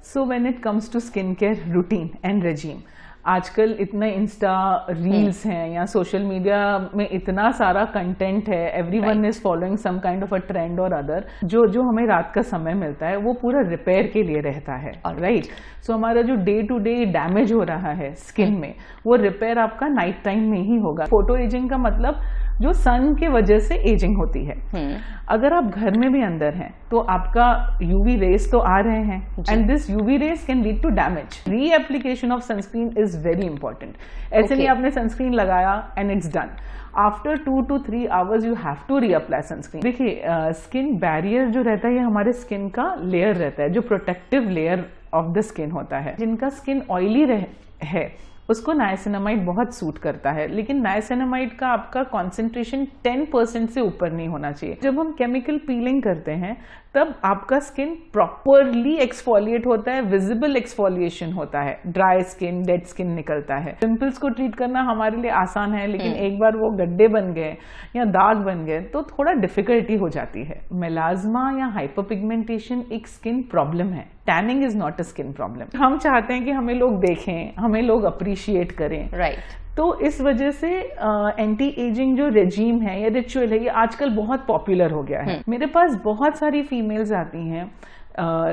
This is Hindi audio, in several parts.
So when it comes to skincare routine and regime, आजकल इतना इंस्टा रील्स हैं या सोशल मीडिया में इतना सारा कंटेंट है, everyone is following some kind of a trend और अदर, जो हमें रात का समय मिलता है वो पूरा रिपेयर के लिए रहता है, राइट? सो हमारा जो डे टू डे डैमेज हो रहा है स्किन में, वो रिपेयर आपका नाइट टाइम में ही होगा। फोटो एजिंग का मतलब जो सन के वजह से एजिंग होती है। अगर आप घर में भी अंदर हैं तो आपका यूवी रेस तो आ रहे हैं, and this UV rays can lead to damage. Reapplication of sunscreen is very important. ऐसे नहीं आपने सनस्क्रीन लगाया and it's done, after 2 to 3 hours you have to reapply sunscreen. देखिए, स्किन बैरियर जो रहता है ये हमारे स्किन का लेयर रहता है, जो protective layer of the skin होता है। जिनका स्किन ऑयली है उसको नाइसिनामाइड बहुत सूट करता है, लेकिन नाइसिनामाइड का आपका कॉन्सेंट्रेशन 10% से ऊपर नहीं होना चाहिए। जब हम केमिकल पीलिंग करते हैं तब आपका स्किन प्रॉपरली एक्सफोलिएट होता है, विजिबल एक्सफोलिएशन होता है, ड्राई स्किन, डेड स्किन निकलता है। पिंपल्स को ट्रीट करना हमारे लिए आसान है, लेकिन एक बार वो गड्ढे बन गए या दाग बन गए तो थोड़ा डिफिकल्टी हो जाती है। मेलाज्मा या हाइपरपिगमेंटेशन एक स्किन प्रॉब्लम है, tanning is not a skin problem. हम चाहते हैं कि हमें लोग देखें, हमें लोग अप्रिशिएट करें, राइट? तो इस वजह से एंटी एजिंग जो रेजीम है या रिचुअल है ये आजकल बहुत पॉपुलर हो गया है। मेरे पास बहुत सारी फीमेल्स आती हैं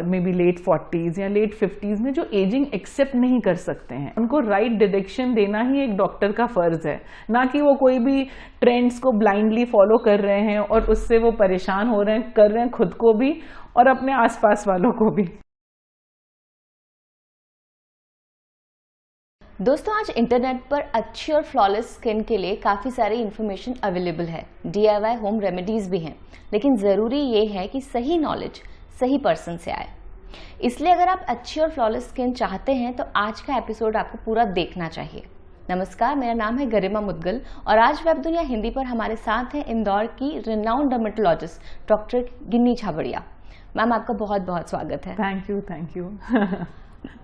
मे बी लेट 40s या लेट 50s में, जो एजिंग एक्सेप्ट नहीं कर सकते हैं। उनको राइट डायरेक्शन देना ही एक डॉक्टर का फर्ज है, ना कि वो कोई भी ट्रेंड्स को ब्लाइंडली फॉलो कर रहे हैं और उससे वो परेशान हो रहे हैं, कर रहे हैं खुद को भी और अपने आसपास वालों को भी। दोस्तों, आज इंटरनेट पर अच्छी और फ्लॉलेस स्किन के लिए काफ़ी सारी इन्फॉर्मेशन अवेलेबल है, DIY होम रेमेडीज़ भी हैं, लेकिन ज़रूरी ये है कि सही नॉलेज सही पर्सन से आए। इसलिए अगर आप अच्छी और फ्लॉलेस स्किन चाहते हैं तो आज का एपिसोड आपको पूरा देखना चाहिए। नमस्कार, मेरा नाम है गरिमा मुदगल और आज वेब दुनिया हिंदी पर हमारे साथ हैं इंदौर की रिनाउंड डर्मेटोलॉजिस्ट डॉक्टर गिन्नी छाबड़िया। मैम, आपका बहुत बहुत स्वागत है। Thank you.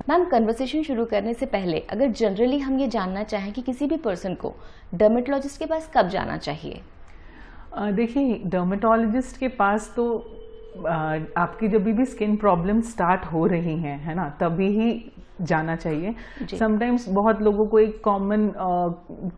मैम, कन्वर्सेशन शुरू करने से पहले अगर जनरली हम ये जानना चाहें कि किसी भी पर्सन को डर्मेटोलॉजिस्ट के पास कब जाना चाहिए? देखिए, डर्मेटोलॉजिस्ट के पास तो आपकी जब भी स्किन प्रॉब्लम स्टार्ट हो रही हैं, है ना, तभी ही जाना चाहिए। समटाइम्स बहुत लोगों को एक common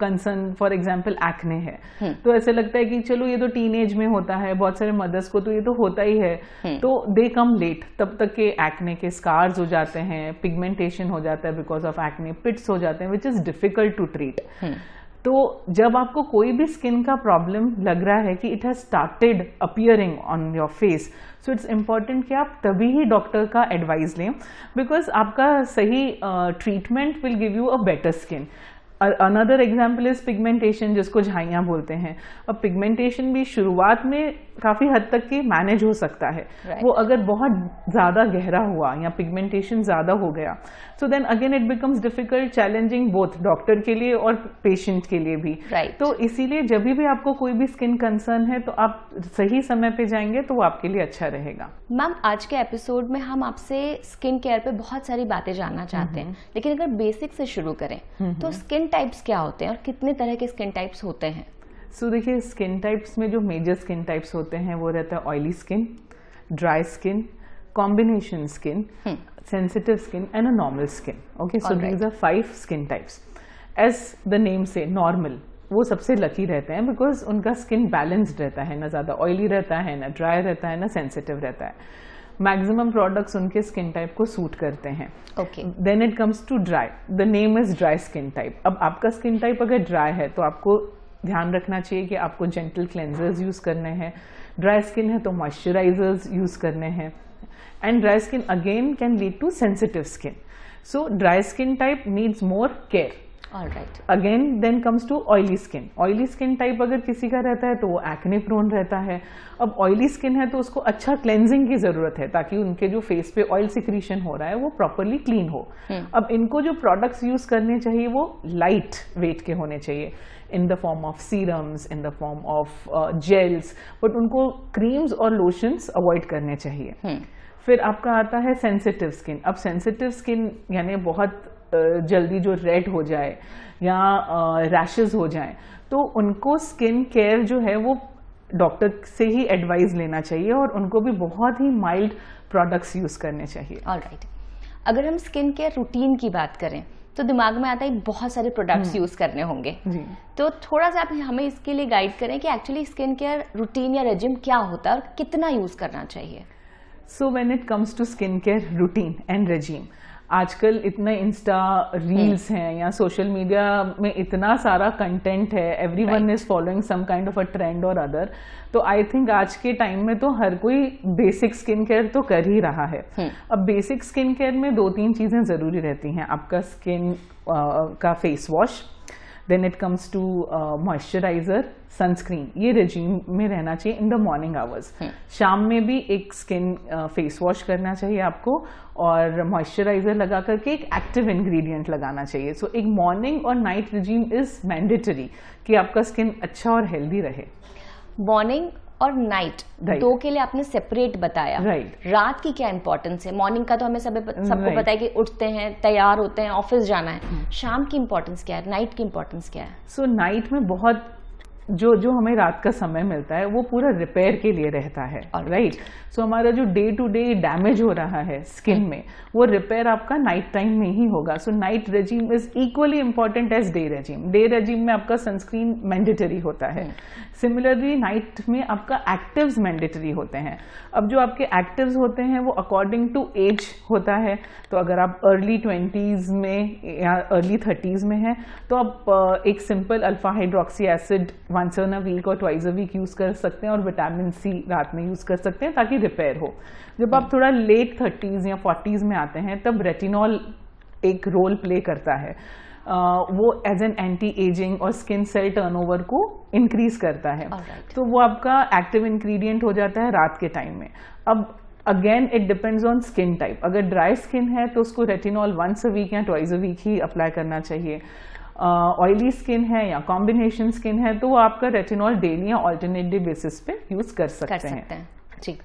concern for example acne है, तो ऐसे लगता है कि चलो ये तो टीनेज में होता है, बहुत सारे मदर्स को तो ये तो होता ही है, तो दे कम लेट, तब तक के एक्ने के स्कार्स हो जाते हैं, पिगमेंटेशन हो जाता है बिकॉज ऑफ एक्ने, पिट्स हो जाते हैं which is difficult to treat. तो जब आपको कोई भी स्किन का प्रॉब्लम लग रहा है कि it has started appearing on your face, so it's important कि आप तभी ही डॉक्टर का एडवाइस लें, बिकॉज आपका सही treatment will give you a better skin. Another example is pigmentation, जिसको झाइयाँ बोलते हैं। अब पिगमेंटेशन भी शुरुआत में काफी हद तक की मैनेज हो सकता है, वो अगर बहुत ज्यादा गहरा हुआ या पिगमेंटेशन ज्यादा हो गया, so then again it becomes difficult, challenging both doctor के लिए और पेशेंट के लिए भी। तो इसीलिए जब भी आपको कोई भी स्किन कंसर्न है तो आप सही समय पे जाएंगे तो वो आपके लिए अच्छा रहेगा। मैम, आज के एपिसोड में हम आपसे स्किन केयर पे बहुत सारी बातें जानना चाहते हैं, लेकिन अगर बेसिक से शुरू करें तो स्किन टाइप्स क्या होते हैं और कितने तरह के स्किन टाइप्स होते हैं? सो देखिए, स्किन टाइप्स में जो मेजर स्किन टाइप्स होते हैं वो रहता है oily skin, dry skin, combination skin, sensitive skin and a normal skin. Okay, so these are 5 skin types. As the name से नॉर्मल, वो सबसे लकी रहते हैं बिकॉज उनका स्किन बैलेंस्ड रहता है, ना ज्यादा ऑयली रहता है, ना ड्राई रहता है, ना सेंसिटिव रहता है। मैक्सिमम प्रोडक्ट्स उनके स्किन टाइप को सूट करते हैं। Then it comes to dry, the name is dry skin type. अब आपका स्किन टाइप अगर ड्राई है तो आपको ध्यान रखना चाहिए कि आपको जेंटल क्लेंजर्स यूज करने हैं। ड्राई स्किन है तो मॉइस्चराइजर्स यूज करने हैं। And dry skin again can lead to sensitive skin, so dry skin type needs more care. Alright. Again then comes to oily skin. Oily skin type अगर किसी का रहता है तो वो एक्ने प्रोन रहता है। अब ऑयली स्किन है तो उसको अच्छा क्लेंजिंग की जरूरत है ताकि उनके जो फेस पे ऑयल सिक्रीशन हो रहा है वो प्रॉपरली क्लीन हो। अब इनको जो प्रोडक्ट्स यूज करने चाहिए वो लाइट वेट के होने चाहिए, in the form of serums, in the form of gels, but उनको क्रीम्स और लोशंस अवॉइड करने चाहिए। फिर आपका आता है सेंसिटिव स्किन। अब सेंसिटिव स्किन यानी बहुत जल्दी जो रेड हो जाए या रैशेस हो जाए, तो उनको स्किन केयर जो है वो डॉक्टर से ही एडवाइस लेना चाहिए और उनको भी बहुत ही माइल्ड प्रोडक्ट्स यूज करने चाहिए। ऑलराइट। अगर हम स्किन केयर रूटीन की बात करें तो दिमाग में आता है बहुत सारे प्रोडक्ट्स यूज करने होंगे जी। तो थोड़ा सा आप हमें इसके लिए गाइड करें कि एक्चुअली स्किन केयर रूटीन या रेजिम क्या होता है और कितना यूज करना चाहिए। So when it comes to skin care routine and regime, आजकल इतने इंस्टा रील्स हैं या सोशल मीडिया में इतना सारा कंटेंट है, everyone is following some kind of a trend और अदर। तो आई थिंक आज के टाइम में तो हर कोई बेसिक स्किन केयर तो कर ही रहा है। अब बेसिक स्किन केयर में 2-3 चीजें जरूरी रहती हैं। आपका स्किन का face wash, then it comes to moisturiser, sunscreen, ये रेजिम में रहना चाहिए इन द मॉर्निंग आवर्स। शाम में भी एक स्किन फेस वॉश करना चाहिए आपको और मॉइस्चराइजर लगा करके एक एक्टिव इंग्रेडिएंट लगाना चाहिए। सो एक मॉर्निंग और नाइट रेजिम इज मैंडेटरी कि आपका स्किन अच्छा और हेल्दी रहे। मॉर्निंग और नाइट दो के लिए आपने सेपरेट बताया। रात की क्या इंपॉर्टेंस है? मॉर्निंग का तो हमें सबको पता है कि उठते हैं, तैयार होते हैं, ऑफिस जाना है। शाम की इंपॉर्टेंस क्या है? नाइट की इंपॉर्टेंस क्या है? सो नाइट में बहुत जो हमें रात का समय मिलता है वो पूरा रिपेयर के लिए रहता है, राइट। सो हमारा जो डे टू डे डैमेज हो रहा है स्किन में, वो रिपेयर आपका नाइट टाइम में ही होगा। So night regime is equally important as day regime. Day regime में आपका सनस्क्रीन मैंडेटरी होता है। सिमिलरली नाइट में आपका एक्टिव्स मैंडेटरी होते हैं। अब जो आपके एक्टिव्स होते हैं वो अकॉर्डिंग टू एज होता है। तो अगर आप अर्ली 20s में या अर्ली 30s में हैं तो आप एक simple alpha hydroxy acid once in a week और ट्वाइस अ वीक यूज कर सकते हैं और विटामिन सी रात में यूज कर सकते हैं ताकि रिपेयर हो। जब आप थोड़ा लेट 30s या 40s में आते हैं तब रेटिनॉल एक रोल प्ले करता है। वो एज एन एंटी एजिंग और स्किन सेल टर्नओवर को इंक्रीज करता है। तो वो आपका एक्टिव इंग्रेडिएंट हो जाता है रात के टाइम में। अब again it depends on skin type. अगर ड्राई स्किन है तो उसको रेटिनॉल वंस अ वीक या ट्वाइस अ वीक ही अप्लाई करना चाहिए। ऑयली स्किन है या कॉम्बिनेशन स्किन है तो वो आपका रेटिनॉल डेली या ऑल्टरनेट डे बेसिस पे यूज कर सकते हैं। जी,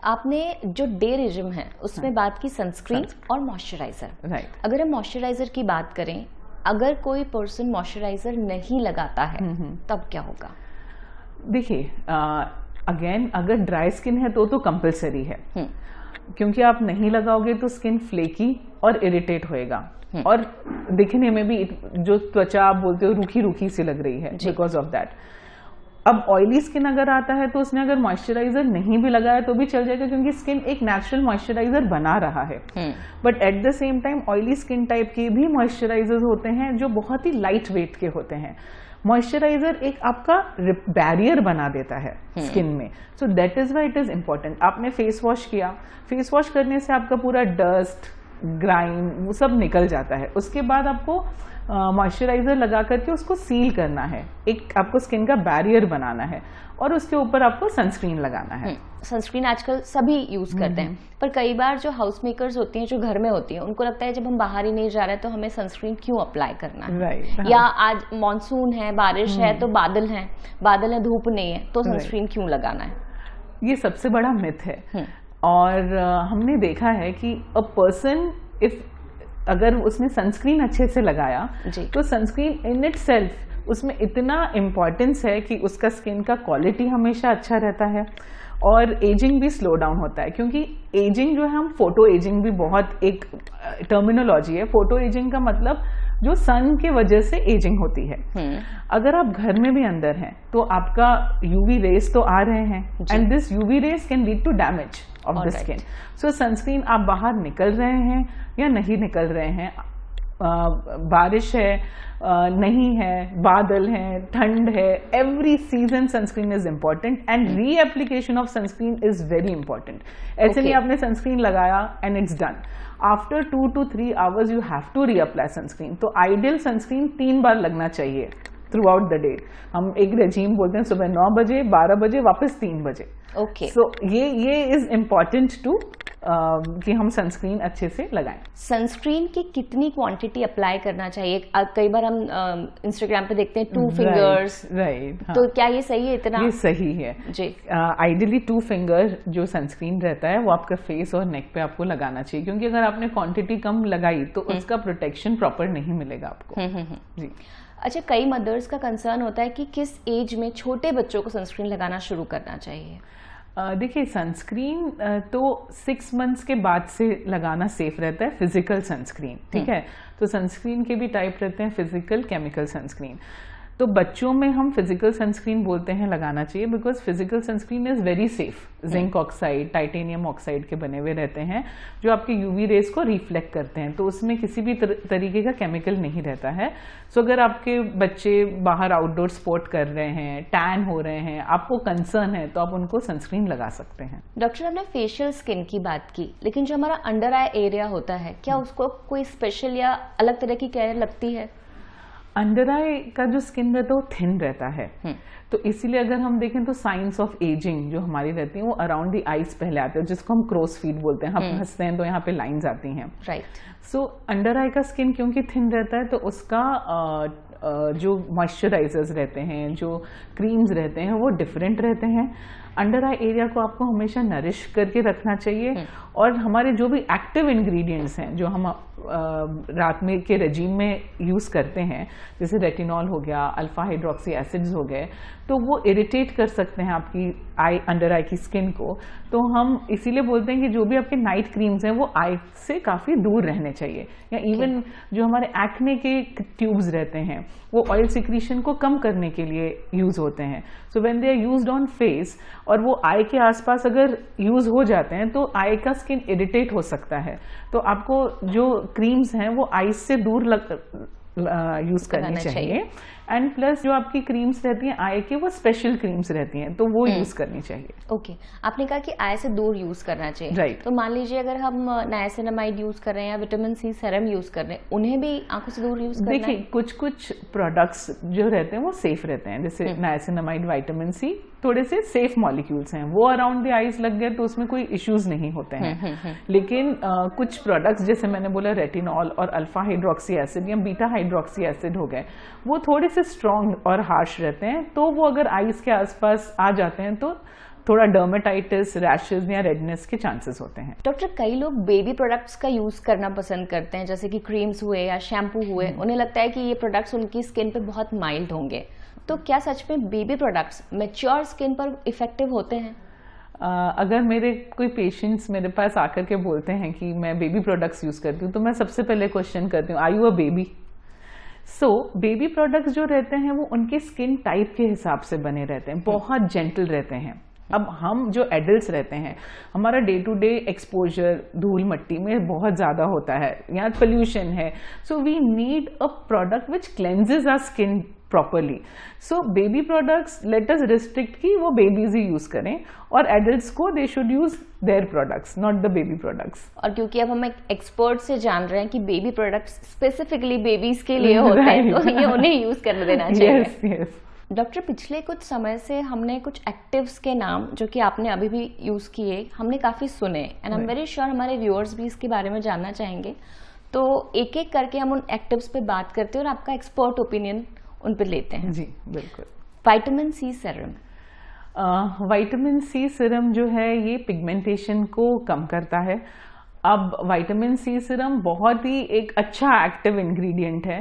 आपने जो डे रेजिम है उसमें बात की सनस्क्रीन और मॉइस्चराइजर। राइट। अगर हम मॉइस्चराइजर की बात करें, अगर कोई पर्सन मॉइस्चराइजर नहीं लगाता है तब क्या होगा? देखिए, अगेन अगर ड्राई स्किन है तो कंपलसरी है, क्योंकि आप नहीं लगाओगे तो स्किन फ्लेकी और इरिटेट होएगा और दिखने में भी जो त्वचा आप बोलते हो रूखी रूखी सी लग रही है बिकॉज ऑफ दैट। अब ऑयली स्किन अगर आता है तो उसने अगर मॉइस्चराइजर नहीं भी लगाया तो भी चल जाएगा, क्योंकि स्किन एक नेचुरल मॉइस्चराइजर बना रहा है। But at the same time oily skin type के भी मॉइस्चराइजर्स होते हैं जो बहुत ही लाइट वेट के होते हैं। मॉइस्चराइजर एक आपका बैरियर बना देता है स्किन में। So that is why it is important. आपने फेस वॉश किया, फेस वॉश करने से आपका पूरा डस्ट, ग्राइम, वो सब निकल जाता है। उसके बाद आपको मॉइस्चराइजर लगा करके उसको सील करना है, एक आपको स्किन का बैरियर बनाना है और उसके ऊपर आपको सनस्क्रीन लगाना है। सनस्क्रीन आजकल सभी यूज करते हैं, पर कई बार जो हाउस मेकर्स होती हैं, जो घर में होती हैं, उनको लगता है जब हम बाहर ही नहीं जा रहे तो हमें सनस्क्रीन क्यों अप्लाई करना है। right, या आज मॉनसून है, बारिश है तो बादल है, धूप नहीं है तो सनस्क्रीन क्यों लगाना है? ये सबसे बड़ा मिथ है। और हमने देखा है कि अ पर्सन इफ अगर उसने सनस्क्रीन अच्छे से लगाया तो सनस्क्रीन इन इट सेल्फ उसमें इतना इम्पोर्टेंस है कि उसका स्किन का क्वालिटी हमेशा अच्छा रहता है और एजिंग भी स्लो डाउन होता है। क्योंकि एजिंग जो है, हम फोटो एजिंग भी बहुत एक टर्मिनोलॉजी है। फोटो एजिंग का मतलब जो सन के वजह से एजिंग होती है। अगर आप घर में भी अंदर हैं तो आपका यूवी रेस तो आ रहे हैं and this UV rays can lead to damage of the skin. So sunscreen आप बाहर निकल रहे हैं या नहीं निकल रहे हैं, बारिश है, नहीं है, बादल है, ठंड है, every season sunscreen is important and reapplication of sunscreen is very important. ऐसे नहीं आपने सनस्क्रीन लगाया and it's done. After 2 to 3 hours you have to reapply sunscreen. तो आइडियल सनस्क्रीन 3 बार लगना चाहिए थ्रू आउट द डे। हम एक रेजिम बोलते हैं, सुबह 9 बजे, 12 बजे, वापस 3 बजे। ओके, सो ये इज इम्पॉर्टेंट टू कि हम सनस्क्रीन अच्छे से लगाएं। सनस्क्रीन की कितनी क्वांटिटी अप्लाई करना चाहिए? कई बार हम इंस्टाग्राम पे देखते हैं 2 fingers, राइट। तो क्या ये सही है? इतना ये सही है जी। आइडियली 2 finger जो सनस्क्रीन रहता है वो आपका फेस और नेक पे आपको लगाना चाहिए, क्योंकि अगर आपने क्वांटिटी कम लगाई तो उसका प्रोटेक्शन प्रॉपर नहीं मिलेगा आपको। जी। अच्छा, कई मदर्स का कंसर्न होता है कि किस एज में छोटे बच्चों को सनस्क्रीन लगाना शुरू करना चाहिए? देखिए सनस्क्रीन तो 6 मंथ्स के बाद से लगाना सेफ रहता है, फिजिकल सनस्क्रीन, ठीक है। तो सनस्क्रीन के भी टाइप रहते हैं, फिजिकल, केमिकल सनस्क्रीन। तो बच्चों में हम फिजिकल सनस्क्रीन बोलते हैं लगाना चाहिए, because physical sunscreen is very safe. Zinc oxide, titanium oxide के बने हुए रहते हैं जो आपके यूवी रेज को रिफ्लेक्ट करते हैं, तो उसमें किसी भी तरीके का केमिकल नहीं रहता है। सो अगर आपके बच्चे बाहर आउटडोर स्पोर्ट कर रहे हैं, टैन हो रहे हैं, आपको कंसर्न है, तो आप उनको सनस्क्रीन लगा सकते हैं। डॉक्टर, हमने फेशियल स्किन की बात की, लेकिन जो हमारा अंडर आई एरिया होता है, क्या उसको कोई स्पेशल या अलग तरह की केयर लगती है? अंडर आई का जो स्किन रहता है वो थिन रहता है, तो इसीलिए अगर हम देखें तो साइंस ऑफ एजिंग जो हमारी रहती है वो अराउंड द आईज पहले आते हैं, जिसको हम क्रोस फीट बोलते हैं। हम हंसते हैं तो यहाँ पे लाइंस आती हैं, राइट। सो अंडर आई का स्किन क्योंकि थिन रहता है, तो उसका जो मॉइस्चराइजर्स रहते हैं, जो क्रीम्स रहते हैं, वो डिफरेंट रहते हैं। अंडर आई एरिया को आपको हमेशा नरिश करके रखना चाहिए, और हमारे जो भी एक्टिव इंग्रेडिएंट्स हैं जो हम रात में के रेजीम में यूज़ करते हैं, जैसे रेटिनॉल हो गया, अल्फा हाइड्रोक्सी एसिड्स हो गए, तो वो इरिटेट कर सकते हैं आपकी अंडर आई की स्किन को। तो हम इसीलिए बोलते हैं कि जो भी आपके नाइट क्रीम्स हैं वो आई से काफ़ी दूर रहने चाहिए। या इवन जो हमारे एक्ने के ट्यूब्स रहते हैं वो ऑयल सिक्रीशन को कम करने के लिए यूज़ होते हैं। So when they are used on face और वो आई के आसपास अगर यूज़ हो जाते हैं तो आई का स्किन इरिटेट हो सकता है। तो आपको जो क्रीम्स हैं वो आईज से दूर यूज करनी चाहिए। एंड प्लस जो आपकी क्रीम्स रहती हैं आई की, वो स्पेशल क्रीम्स रहती हैं, तो वो यूज करनी चाहिए। ओके, आपने कहा कि आई से दूर यूज करना चाहिए, राइट। तो मान लीजिए अगर हम नाइसिनामाइड यूज कर रहे हैं या विटामिन सी सीरम यूज कर रहे हैं, उन्हें भी आंखों से दूर यूज करना है? देखिए कुछ प्रोडक्ट्स जो रहते हैं वो सेफ रहते हैं, जैसे नाइसिनामाइड, विटामिन सी थोड़े से सेफ मॉलिक्यूल्स हैं, वो अराउंड द आईज लग गए तो उसमें कोई इश्यूज नहीं होते हैं। लेकिन कुछ प्रोडक्ट्स जैसे मैंने बोला रेटिनॉल और अल्फा हाइड्रोक्सी एसिड या बीटा हाइड्रोक्सी एसिड हो गए, वो थोड़े से स्ट्रॉन्ग और हार्श रहते हैं, तो वो अगर आईज के आसपास आ जाते हैं तो थोड़ा डर्मेटाइटिस, रैशेज या रेडनेस के चांसेस होते हैं। डॉक्टर, कई लोग बेबी प्रोडक्ट्स का यूज करना पसंद करते हैं, जैसे कि क्रीम्स हुए या शैम्पू हुए, उन्हें लगता है कि ये प्रोडक्ट्स उनकी स्किन पे बहुत माइल्ड होंगे, तो क्या सच में बेबी प्रोडक्ट्स मैच्योर स्किन पर इफेक्टिव होते हैं? अगर मेरे कोई पेशेंट्स मेरे पास आकर के बोलते हैं कि मैं बेबी प्रोडक्ट्स यूज करती हूँ, तो मैं सबसे पहले क्वेश्चन करती हूँ, are you a baby? So baby products जो रहते हैं वो उनके स्किन टाइप के हिसाब से बने रहते हैं, बहुत जेंटल रहते हैं। अब हम जो एडल्ट्स रहते हैं, हमारा डे टू डे एक्सपोजर धूल मट्टी में बहुत ज़्यादा होता है, यहाँ पोल्यूशन है, so we need a product which cleanses our skin properly. So baby products let us restrict कि वो बेबीज ही यूज करें, और एडल्ट्स को they should use their products, not the baby products. और क्योंकि अब हम एक एक्सपर्ट से जान रहे हैं कि बेबी प्रोडक्ट्स स्पेसिफिकली बेबीज के लिए होते हैं, तो ये उन्हें यूज कर देना चाहिए। yes, yes. डॉक्टर, पिछले कुछ समय से हमने कुछ एक्टिव्स के नाम जो कि आपने अभी भी यूज किए, हमने काफी सुने, and I am very sure हमारे व्यूअर्स भी इसके बारे में जानना चाहेंगे, तो एक एक करके हम उन एक्टिव्स पे बात करते हैं और आपका एक्सपर्ट ओपिनियन उन पे लेते हैं। जी बिल्कुल। Vitamin C serum. Vitamin C serum जो है ये पिगमेंटेशन को कम करता है। अब विटामिन सी सीरम बहुत ही एक अच्छा एक्टिव इंग्रेडिएंट है,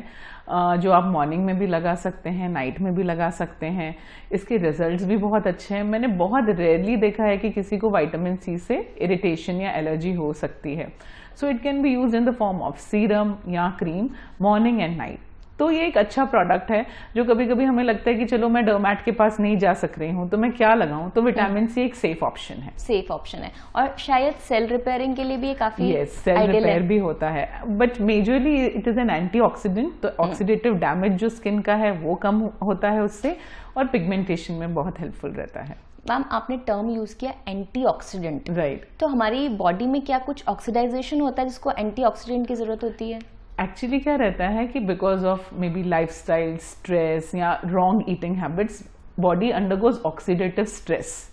जो आप मॉर्निंग में भी लगा सकते हैं, नाइट में भी लगा सकते हैं। इसके रिजल्ट्स भी बहुत अच्छे हैं। मैंने बहुत रेयरली देखा है कि किसी को विटामिन सी से इरिटेशन या एलर्जी हो सकती है। So it can be used in the form of serum या क्रीम मॉर्निंग एंड नाइट। तो ये एक अच्छा प्रोडक्ट है, जो कभी कभी हमें लगता है कि चलो मैं डर्मैट के पास नहीं जा सक रही हूँ तो मैं क्या लगाऊं, तो विटामिन सी एक सेफ ऑप्शन है। सेफ ऑप्शन है, और शायद सेल रिपेयरिंग के लिए भी ये काफी सेल रिपेयर भी होता है, but majorly it is an antioxidant. तो ऑक्सीडेटिव डैमेज जो स्किन का है वो कम होता है उससे, और पिगमेंटेशन में बहुत हेल्पफुल रहता है। मैम, आपने टर्म यूज किया एंटीऑक्सीडेंट, राइट। तो हमारी बॉडी में क्या कुछ ऑक्सीडाइजेशन होता है जिसको एंटीऑक्सीडेंट की जरूरत होती है? एक्चुअली क्या रहता है कि because of maybe lifestyle, stress या wrong eating habits, body undergoes oxidative stress.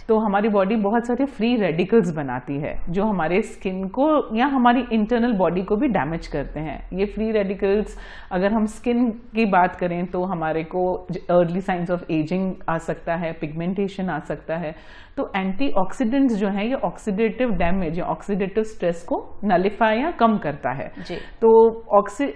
तो हमारी बॉडी बहुत सारे फ्री रेडिकल्स बनाती है जो हमारे स्किन को या हमारी इंटरनल बॉडी को भी डैमेज करते हैं। ये फ्री रेडिकल्स, अगर हम स्किन की बात करें तो हमारे को अर्ली साइंस ऑफ एजिंग आ सकता है, पिगमेंटेशन आ सकता है। तो एंटीऑक्सीडेंट्स जो हैं ये ऑक्सीडेटिव डैमेज या ऑक्सीडेटिव स्ट्रेस को नलिफाई या कम करता है जी। तो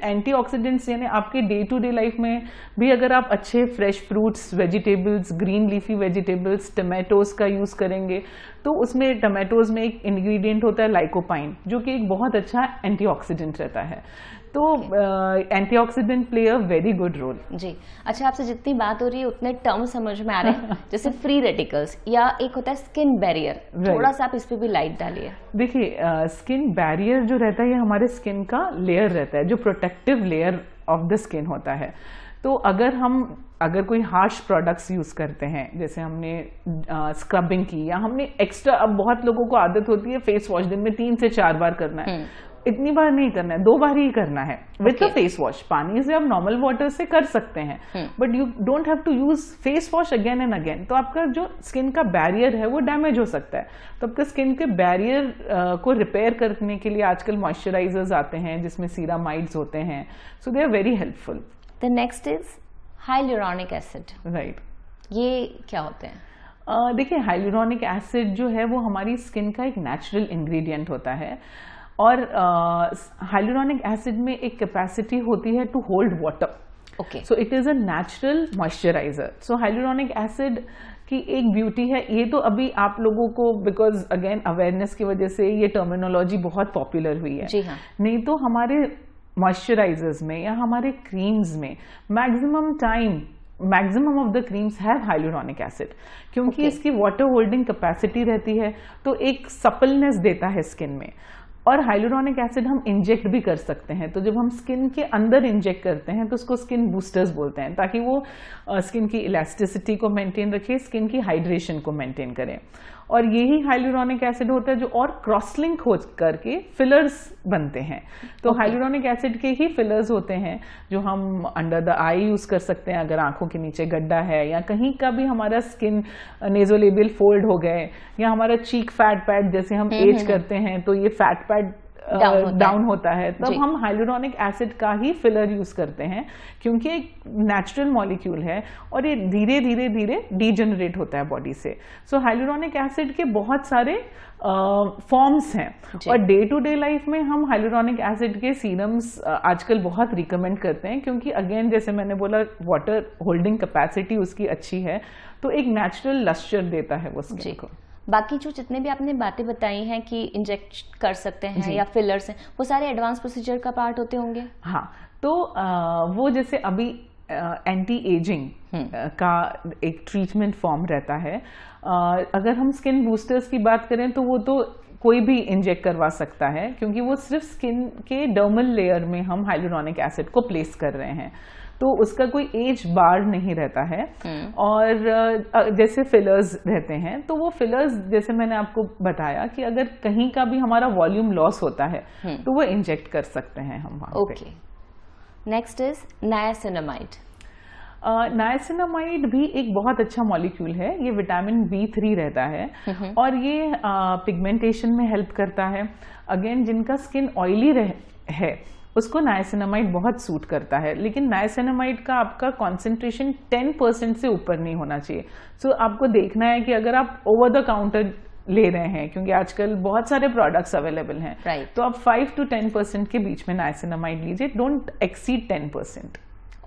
एंटीऑक्सीडेंट्स यानी आपके डे टू डे लाइफ में भी अगर आप अच्छे fresh fruits, vegetables, green leafy vegetables, tomatoes का यूज करेंगे तो उसमें टमाटोज में एक इंग्रेडिएंट होता है लाइकोपाइन, जो कि एक बहुत अच्छा एंटीऑक्सीडेंट रहता है। तो antioxidant play a very good role. जी। अच्छा, आपसे जितनी बात हो रही है उतने टर्म समझ में आ रहे हैं जैसे फ्री रेडिकल्स या एक होता है स्किन बैरियर, थोड़ा सा आप इस पे भी लाइट डालिए। देखिए, स्किन बैरियर जो रहता है ये हमारे स्किन का लेयर रहता है, जो protective layer of the skin होता है। तो अगर कोई हार्श प्रोडक्ट्स यूज करते हैं, जैसे हमने स्क्रबिंग की या हमने एक्स्ट्रा, अब बहुत लोगों को आदत होती है फेस वॉश दिन में 3 से 4 बार करना है, इतनी बार नहीं करना है, 2 बार ही करना है विद फेस वॉश। पानी से आप नॉर्मल वाटर से कर सकते हैं, but you don't have to use face wash again and again. तो आपका जो स्किन का बैरियर है वो डैमेज हो सकता है। तो आपका स्किन के बैरियर को रिपेयर करने के लिए आजकल मॉइस्चराइजर्स आते हैं जिसमें सीरामाइड्स होते हैं, so they are very helpful. The next is hyaluronic acid. Right, ये क्या होते हैं? देखिए, हाइलुरोनिक एसिड जो है वो हमारी स्किन का एक नेचुरल इंग्रेडिएंट होता है और हाइलुरोनिक एसिड में एक कैपेसिटी होती है to hold water. Okay, so it is a natural moisturiser. So hyaluronic acid की एक ब्यूटी है, ये तो अभी आप लोगों को बिकॉज अगेन अवेयरनेस की वजह से ये टर्मिनोलॉजी बहुत पॉपुलर हुई है। जी हाँ। नहीं तो हमारे मॉइस्चराइजर्स में या हमारे क्रीम्स में maximum of the creams have hyaluronic acid, क्योंकि इसकी वाटर होल्डिंग कैपेसिटी रहती है, तो एक सपलनेस देता है स्किन में। और हाइलुरोनिक एसिड हम इंजेक्ट भी कर सकते हैं, तो जब हम स्किन के अंदर इंजेक्ट करते हैं तो उसको स्किन बूस्टर्स बोलते हैं, ताकि वो स्किन की इलास्टिसिटी को मेंटेन रखे, स्किन की हाइड्रेशन को मेंटेन करें। और यही हाइलुरोनिक एसिड होता है जो और क्रॉस लिंक हो करके फिलर्स बनते हैं। तो हाइलुरोनिक एसिड के ही फिलर्स होते हैं जो हम अंडर द आई यूज कर सकते हैं, अगर आंखों के नीचे गड्ढा है या कहीं का भी हमारा स्किन नेजोलेबियल फोल्ड हो गए, या हमारा चीक फैट पैड, जैसे हम एज करते हैं तो ये फैट पैड डाउन होता है, तब हम हाइलुरोनिक एसिड का ही फिलर यूज करते हैं, क्योंकि एक नेचुरल मॉलिक्यूल है और ये धीरे धीरे धीरे डीजेनरेट होता है बॉडी से। सो हाइलुरोनिक एसिड के बहुत सारे फॉर्म्स हैं और डे टू डे लाइफ में हम हाइलुरोनिक एसिड के सीरम्स आजकल बहुत रिकमेंड करते हैं, क्योंकि अगेन जैसे मैंने बोला वाटर होल्डिंग कैपेसिटी उसकी अच्छी है, तो एक नेचुरल लस्चर देता है वो स्किन को। बाकी जो जितने भी आपने बातें बताई हैं कि इंजेक्ट कर सकते हैं या फिलर्स हैं, वो सारे एडवांस प्रोसीजर का पार्ट होते होंगे? हाँ, तो वो जैसे अभी एंटी एजिंग का एक ट्रीटमेंट फॉर्म रहता है। अगर हम स्किन बूस्टर्स की बात करें तो वो तो कोई भी इंजेक्ट करवा सकता है, क्योंकि वो सिर्फ स्किन के डर्मल लेयर में हम हाइलुरोनिक एसिड को प्लेस कर रहे हैं, तो उसका कोई एज बार नहीं रहता है। और जैसे फिलर्स रहते हैं, तो वो फिलर्स जैसे मैंने आपको बताया कि अगर कहीं का भी हमारा वॉल्यूम लॉस होता है तो वो इंजेक्ट कर सकते हैं हम वहाँ पे। Next is niacinamide. नायासिनामाइड भी एक बहुत अच्छा मॉलिक्यूल है, ये विटामिन B3 रहता है और ये पिगमेंटेशन में हेल्प करता है। अगेन जिनका स्किन ऑयली है उसको नायासिनामाइड बहुत सूट करता है, लेकिन नायासिनामाइड का आपका कॉन्सेंट्रेशन 10% से ऊपर नहीं होना चाहिए। सो आपको देखना है कि अगर आप ओवर द काउंटर ले रहे हैं, क्योंकि आजकल बहुत सारे प्रोडक्ट्स अवेलेबल हैं, तो आप 5 to 10% के बीच में नायासिनामाइड लीजिए, डोंट एक्सीड 10%।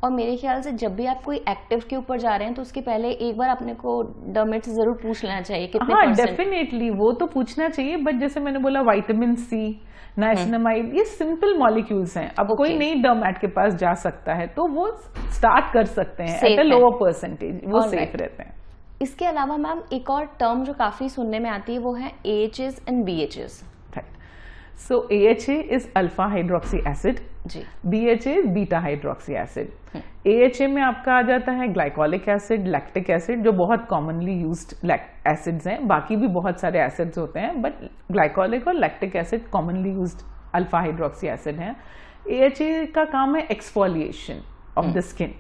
और मेरे ख्याल से जब भी आप कोई एक्टिव के ऊपर जा रहे हैं तो उसके पहले एक बार अपने को डर्मेट से जरूर पूछ लेना चाहिए कितने %। डेफिनेटली वो तो पूछना चाहिए, बट जैसे मैंने बोला विटामिन C, नाइसिनामाइड, ये सिंपल मॉलिक्यूल्स हैं। अब कोई नहीं डर्मेट के पास जा सकता है तो वो स्टार्ट कर सकते हैं एट अ लोअर परसेंटेज, वो सेफ रहते हैं। इसके अलावा मैम एक और टर्म जो काफी सुनने में आती है वो है AHAs and BHAs। So AHA is alpha hydroxy acid, BHA is beta hydroxy acid। AHA में आपका आ जाता है ग्लाइकोलिक एसिड, लैक्टिक एसिड, जो बहुत कॉमनली यूज्ड एसिड्स हैं। बाकी भी बहुत सारे एसिड्स होते हैं, बट ग्लाइकोलिक और lactic acid commonly used alpha hydroxy acid हैं। AHA का काम है एक्सफोलिएशन ऑफ द स्किन,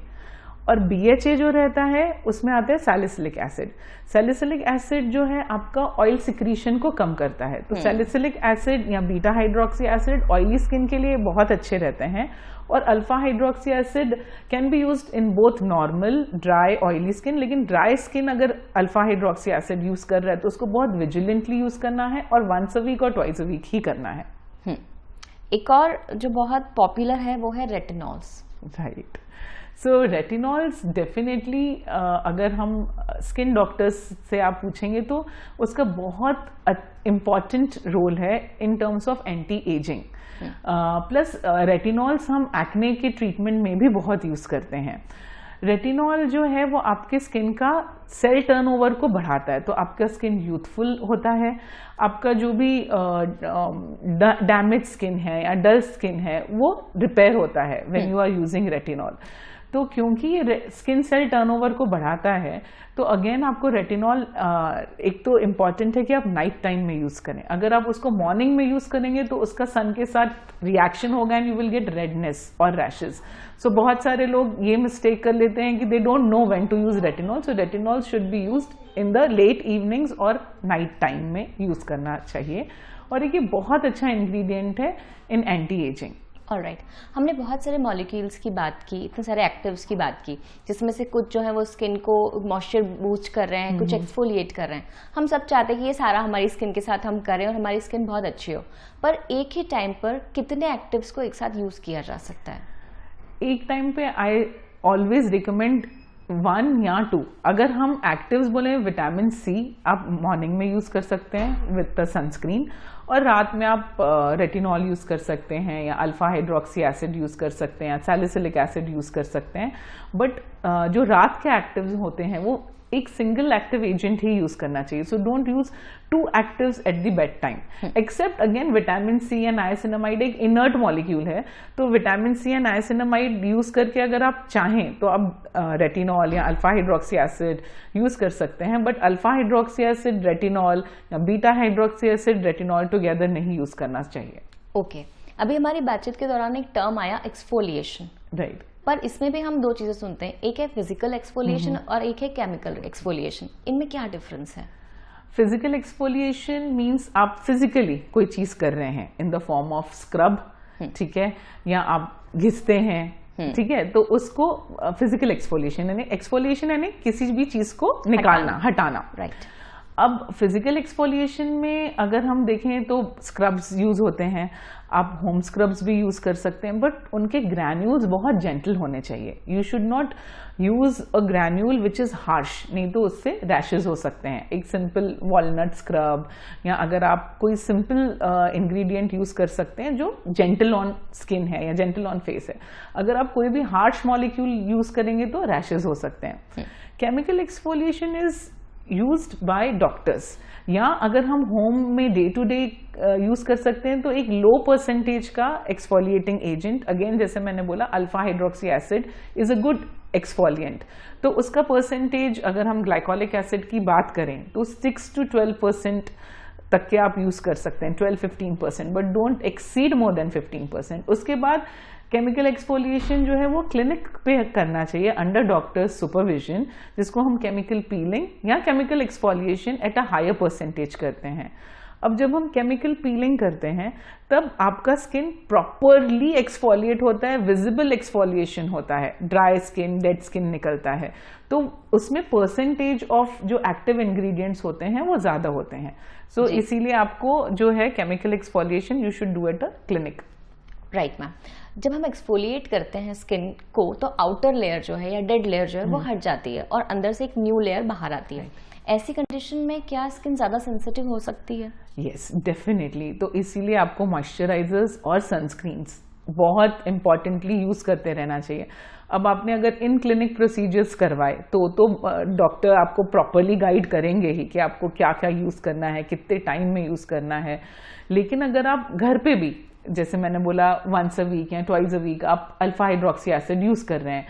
और BHA जो रहता है उसमें आता है सैलिसिलिक एसिड। सैलिसिलिक एसिड जो है आपका ऑयल सिक्रीशन को कम करता है, तो सैलिसिलिक एसिड या beta hydroxy acid oily skin के लिए बहुत अच्छे रहते हैं। और alpha hydroxy acid can be used in both normal dry oily skin, लेकिन ड्राई स्किन अगर अल्फा हाइड्रोक्सी एसिड यूज कर रहा है तो उसको बहुत विजिलेंटली यूज करना है और वंस अ वीक और ट्वाइस अ वीक ही करना है। एक और जो बहुत पॉपुलर है वो है रेटिनॉल्स। राइट, सो रेटिनॉल्स डेफिनेटली अगर हम स्किन डॉक्टर्स से आप पूछेंगे तो उसका बहुत इम्पॉर्टेंट रोल है in terms of anti ageing. Plus retinols हम एक्ने के ट्रीटमेंट में भी बहुत यूज करते हैं। रेटिनॉल जो है वो आपके स्किन का सेल टर्नओवर को बढ़ाता है, तो आपका स्किन यूथफुल होता है, आपका जो भी डैमेज स्किन है या डल स्किन है वो रिपेयर होता है when you are using retinol. तो क्योंकि ये स्किन सेल टर्नओवर को बढ़ाता है तो अगेन आपको रेटिनॉल एक तो इम्पॉर्टेंट है कि आप नाइट टाइम में यूज करें। अगर आप उसको मॉर्निंग में यूज करेंगे तो उसका सन के साथ रिएक्शन होगा and you will get redness और रैशेस। सो बहुत सारे लोग ये मिस्टेक कर लेते हैं कि they don't know when to use retinol. So retinol should be used in the late evenings और नाइट टाइम में यूज करना चाहिए। और एक ये बहुत अच्छा इंग्रेडिएंट है इन एंटी एजिंग। ऑलराइट, हमने बहुत सारे मॉलिक्यूल्स की बात की, इतने सारे एक्टिव्स की बात की, जिसमें से कुछ जो है वो स्किन को मॉइस्चर बूस्ट कर रहे हैं, कुछ एक्सफोलिएट कर रहे हैं। हम सब चाहते हैं कि ये सारा हमारी स्किन के साथ हम करें और हमारी स्किन बहुत अच्छी हो, पर एक ही टाइम पर कितने एक्टिव्स को एक साथ यूज किया जा सकता है? एक टाइम पे आई ऑलवेज रिकमेंड 1 या 2। अगर हम एक्टिव्स बोले विटामिन सी आप मॉर्निंग में यूज कर सकते हैं विद द सनस्क्रीन, और रात में आप रेटिनॉल यूज कर सकते हैं या अल्फा हाइड्रोक्सी एसिड यूज कर सकते हैं या सैलिसिलिक एसिड यूज कर सकते हैं। बट जो रात के एक्टिव्स होते हैं वो एक सिंगल एक्टिव एजेंट ही यूज करना चाहिए। So don't use 2 actives at the bed time, except again vitamin C and niacinamide एक इनर्ट मॉलिक्यूल है, तो vitamin C and niacinamide use करके अगर आप चाहें तो आप रेटिनॉल या अल्फा हाइड्रोक्सी एसिड यूज कर सकते हैं। But alpha hydroxy acid retinol या beta hydroxy acid retinol together नहीं यूज करना चाहिए। ओके, अभी हमारी बातचीत के दौरान एक टर्म आया एक्सफोलिएशन। राइट, पर इसमें भी हम 2 चीजें सुनते हैं, एक है फिजिकल एक्सफोलिएशन और एक है केमिकल एक्सफोलिएशन। इनमें क्या डिफरेंस है? फिजिकल एक्सफोलिएशन मीन्स आप फिजिकली कोई चीज कर रहे हैं इन द फॉर्म ऑफ स्क्रब, ठीक है, या आप घिसते हैं, ठीक है, तो उसको फिजिकल एक्सफोलिएशन यानी किसी भी चीज को निकालना, हटाना। राइट। अब फिजिकल एक्सफोलिएशन में अगर हम देखें तो स्क्रब्स यूज होते हैं, आप होम स्क्रब्स भी यूज कर सकते हैं, बट उनके ग्रैन्यूल्स बहुत जेंटल होने चाहिए। You should not use a granule which is harsh, नहीं तो उससे रैशेज हो सकते हैं। एक सिंपल वॉलनट स्क्रब या अगर आप कोई सिंपल इंग्रेडिएंट यूज कर सकते हैं जो जेंटल ऑन स्किन है या जेंटल ऑन फेस है। अगर आप कोई भी हार्श मॉलिक्यूल यूज करेंगे तो रैशेज हो सकते हैं। Chemical exfoliation is used by doctors, या अगर हम होम में डे टू डे यूज कर सकते हैं तो एक लो परसेंटेज का एक्सफोलिएटिंग एजेंट, अगेन जैसे मैंने बोला alpha hydroxy acid is a good exfoliant, तो उसका परसेंटेज अगर हम ग्लाइकोलिक एसिड की बात करें तो 6 to 12% तक के आप यूज कर सकते हैं, 12-15%, but don't exceed more than 15%। उसके बाद केमिकल एक्सफोलिएशन जो है वो क्लिनिक पे करना चाहिए अंडर डॉक्टर सुपरविजन, जिसको हम केमिकल पीलिंग या chemical exfoliation at a higher percentage करते हैं। अब जब हम केमिकल पीलिंग करते हैं तब आपका स्किन प्रॉपरली एक्सफोलिएट होता है, विजिबल एक्सफोलिएशन होता है, ड्राई स्किन, डेड स्किन निकलता है, तो उसमें परसेंटेज ऑफ जो एक्टिव इंग्रेडिएंट्स होते हैं वो ज्यादा होते हैं। सो इसीलिए आपको जो है chemical exfoliation you should do at a clinic. Right ma'am, जब हम एक्सफोलिएट करते हैं स्किन को तो आउटर लेयर जो है या डेड लेयर जो है वो हट जाती है और अंदर से एक न्यू लेयर बाहर आती है। ऐसी कंडीशन में क्या स्किन ज्यादा सेंसिटिव हो सकती है? Yes, definitely. तो इसीलिए आपको मॉइस्चराइजर्स और सनस्क्रीन्स बहुत इंपॉर्टेंटली यूज करते रहना चाहिए। अब आपने अगर इन क्लिनिक प्रोसीजर्स करवाए तो डॉक्टर आपको प्रॉपरली गाइड करेंगे ही कि आपको क्या क्या यूज करना है, कितने टाइम में यूज करना है। लेकिन अगर आप घर पे भी, जैसे मैंने बोला, वंस अ वीक या ट्वाइस अ वीक आप अल्फा हाइड्रोक्सी एसिड यूज कर रहे हैं,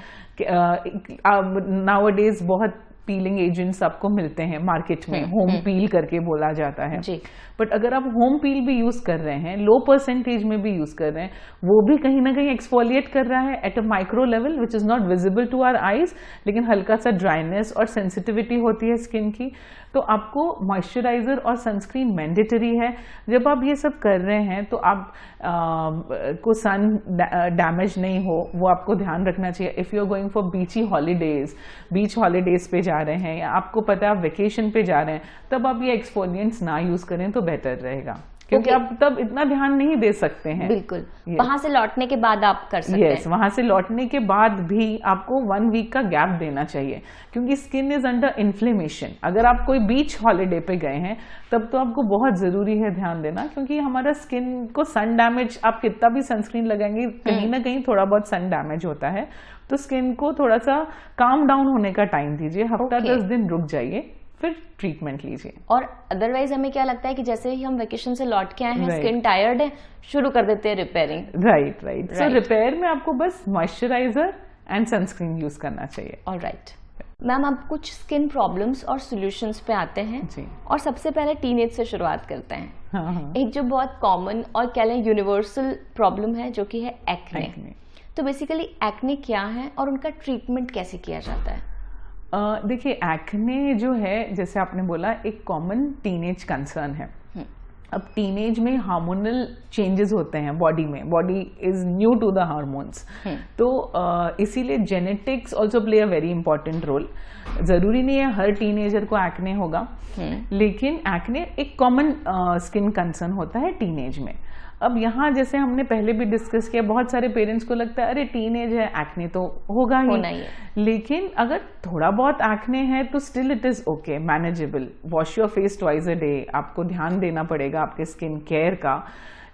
नाउ अ डेज बहुत पीलिंग एजेंट्स आपको मिलते हैं मार्केट में, होम पील करके बोला जाता है जी। बट अगर आप होम पील भी यूज कर रहे हैं, लो परसेंटेज में भी यूज कर रहे हैं, वो भी कहीं ना कहीं एक्सफोलिएट कर रहा है at a micro level which is not visible to our eyes, लेकिन हल्का सा ड्राइनेस और सेंसिटिविटी होती है स्किन की। तो आपको मॉइस्चराइजर और सनस्क्रीन मैंडेटरी है। जब आप ये सब कर रहे हैं तो आप को सन डैमेज नहीं हो, वो आपको ध्यान रखना चाहिए। If you are going for beach holidays पे जा रहे हैं, या आपको पता है आप वेकेशन पे जा रहे हैं, तब आप ये एक्सफोलिएंट्स ना यूज करें तो बेटर रहेगा, क्योंकि आप तब इतना ध्यान नहीं दे सकते हैं। बिल्कुल। वहां से लौटने के बाद आप कर सकते हैं। वहां से लौटने के बाद भी आपको 1 वीक का गैप देना चाहिए, क्योंकि स्किन इज अंडर इन्फ्लेमेशन। अगर आप कोई बीच हॉलीडे पे गए हैं तब तो आपको बहुत जरूरी है ध्यान देना, क्योंकि हमारा स्किन को सन डैमेज, आप कितना भी सनस्क्रीन लगाएंगे कहीं ना कहीं थोड़ा बहुत सन डैमेज होता है। तो स्किन को थोड़ा सा काम डाउन होने का टाइम दीजिए, हफ्ता 10 दिन रुक जाइए, फिर ट्रीटमेंट लीजिए। और अदरवाइज हमें क्या लगता है कि जैसे ही हम वेकेशन से लौट के आए हैं, स्किन टायर्ड है, शुरू कर देते हैं रिपेयरिंग। राइट। सो रिपेयर में आपको बस मॉइस्चराइजर एंड सनस्क्रीन यूज करना चाहिए। ऑलराइट मैम, अब कुछ स्किन प्रॉब्लम्स और सॉल्यूशंस पे आते हैं जी। और सबसे पहले टीनेज से शुरुआत करते हैं। हाँ। एक जो बहुत कॉमन और कह लें यूनिवर्सल प्रॉब्लम है, जो कि है एक्ने। तो बेसिकली एक्ने क्या है और उनका ट्रीटमेंट कैसे किया जाता है? देखिए, एक्ने जो है, जैसे आपने बोला, एक कॉमन टीनेज कंसर्न है। अब टीनेज में हार्मोनल चेंजेस होते हैं बॉडी में, body is new to the hormones, तो इसीलिए genetics also play a very important role. जरूरी नहीं है हर टीनेजर को एक्ने होगा, लेकिन एक्ने एक कॉमन स्किन कंसर्न होता है टीनेज में। अब यहाँ जैसे हमने पहले भी डिस्कस किया, बहुत सारे पेरेंट्स को लगता है अरे टीनेज है, एक्ने तो होगा ही, लेकिन अगर थोड़ा बहुत एक्ने है तो still it is okay, manageable. Wash your face twice a day, आपको ध्यान देना पड़ेगा आपके स्किन केयर का।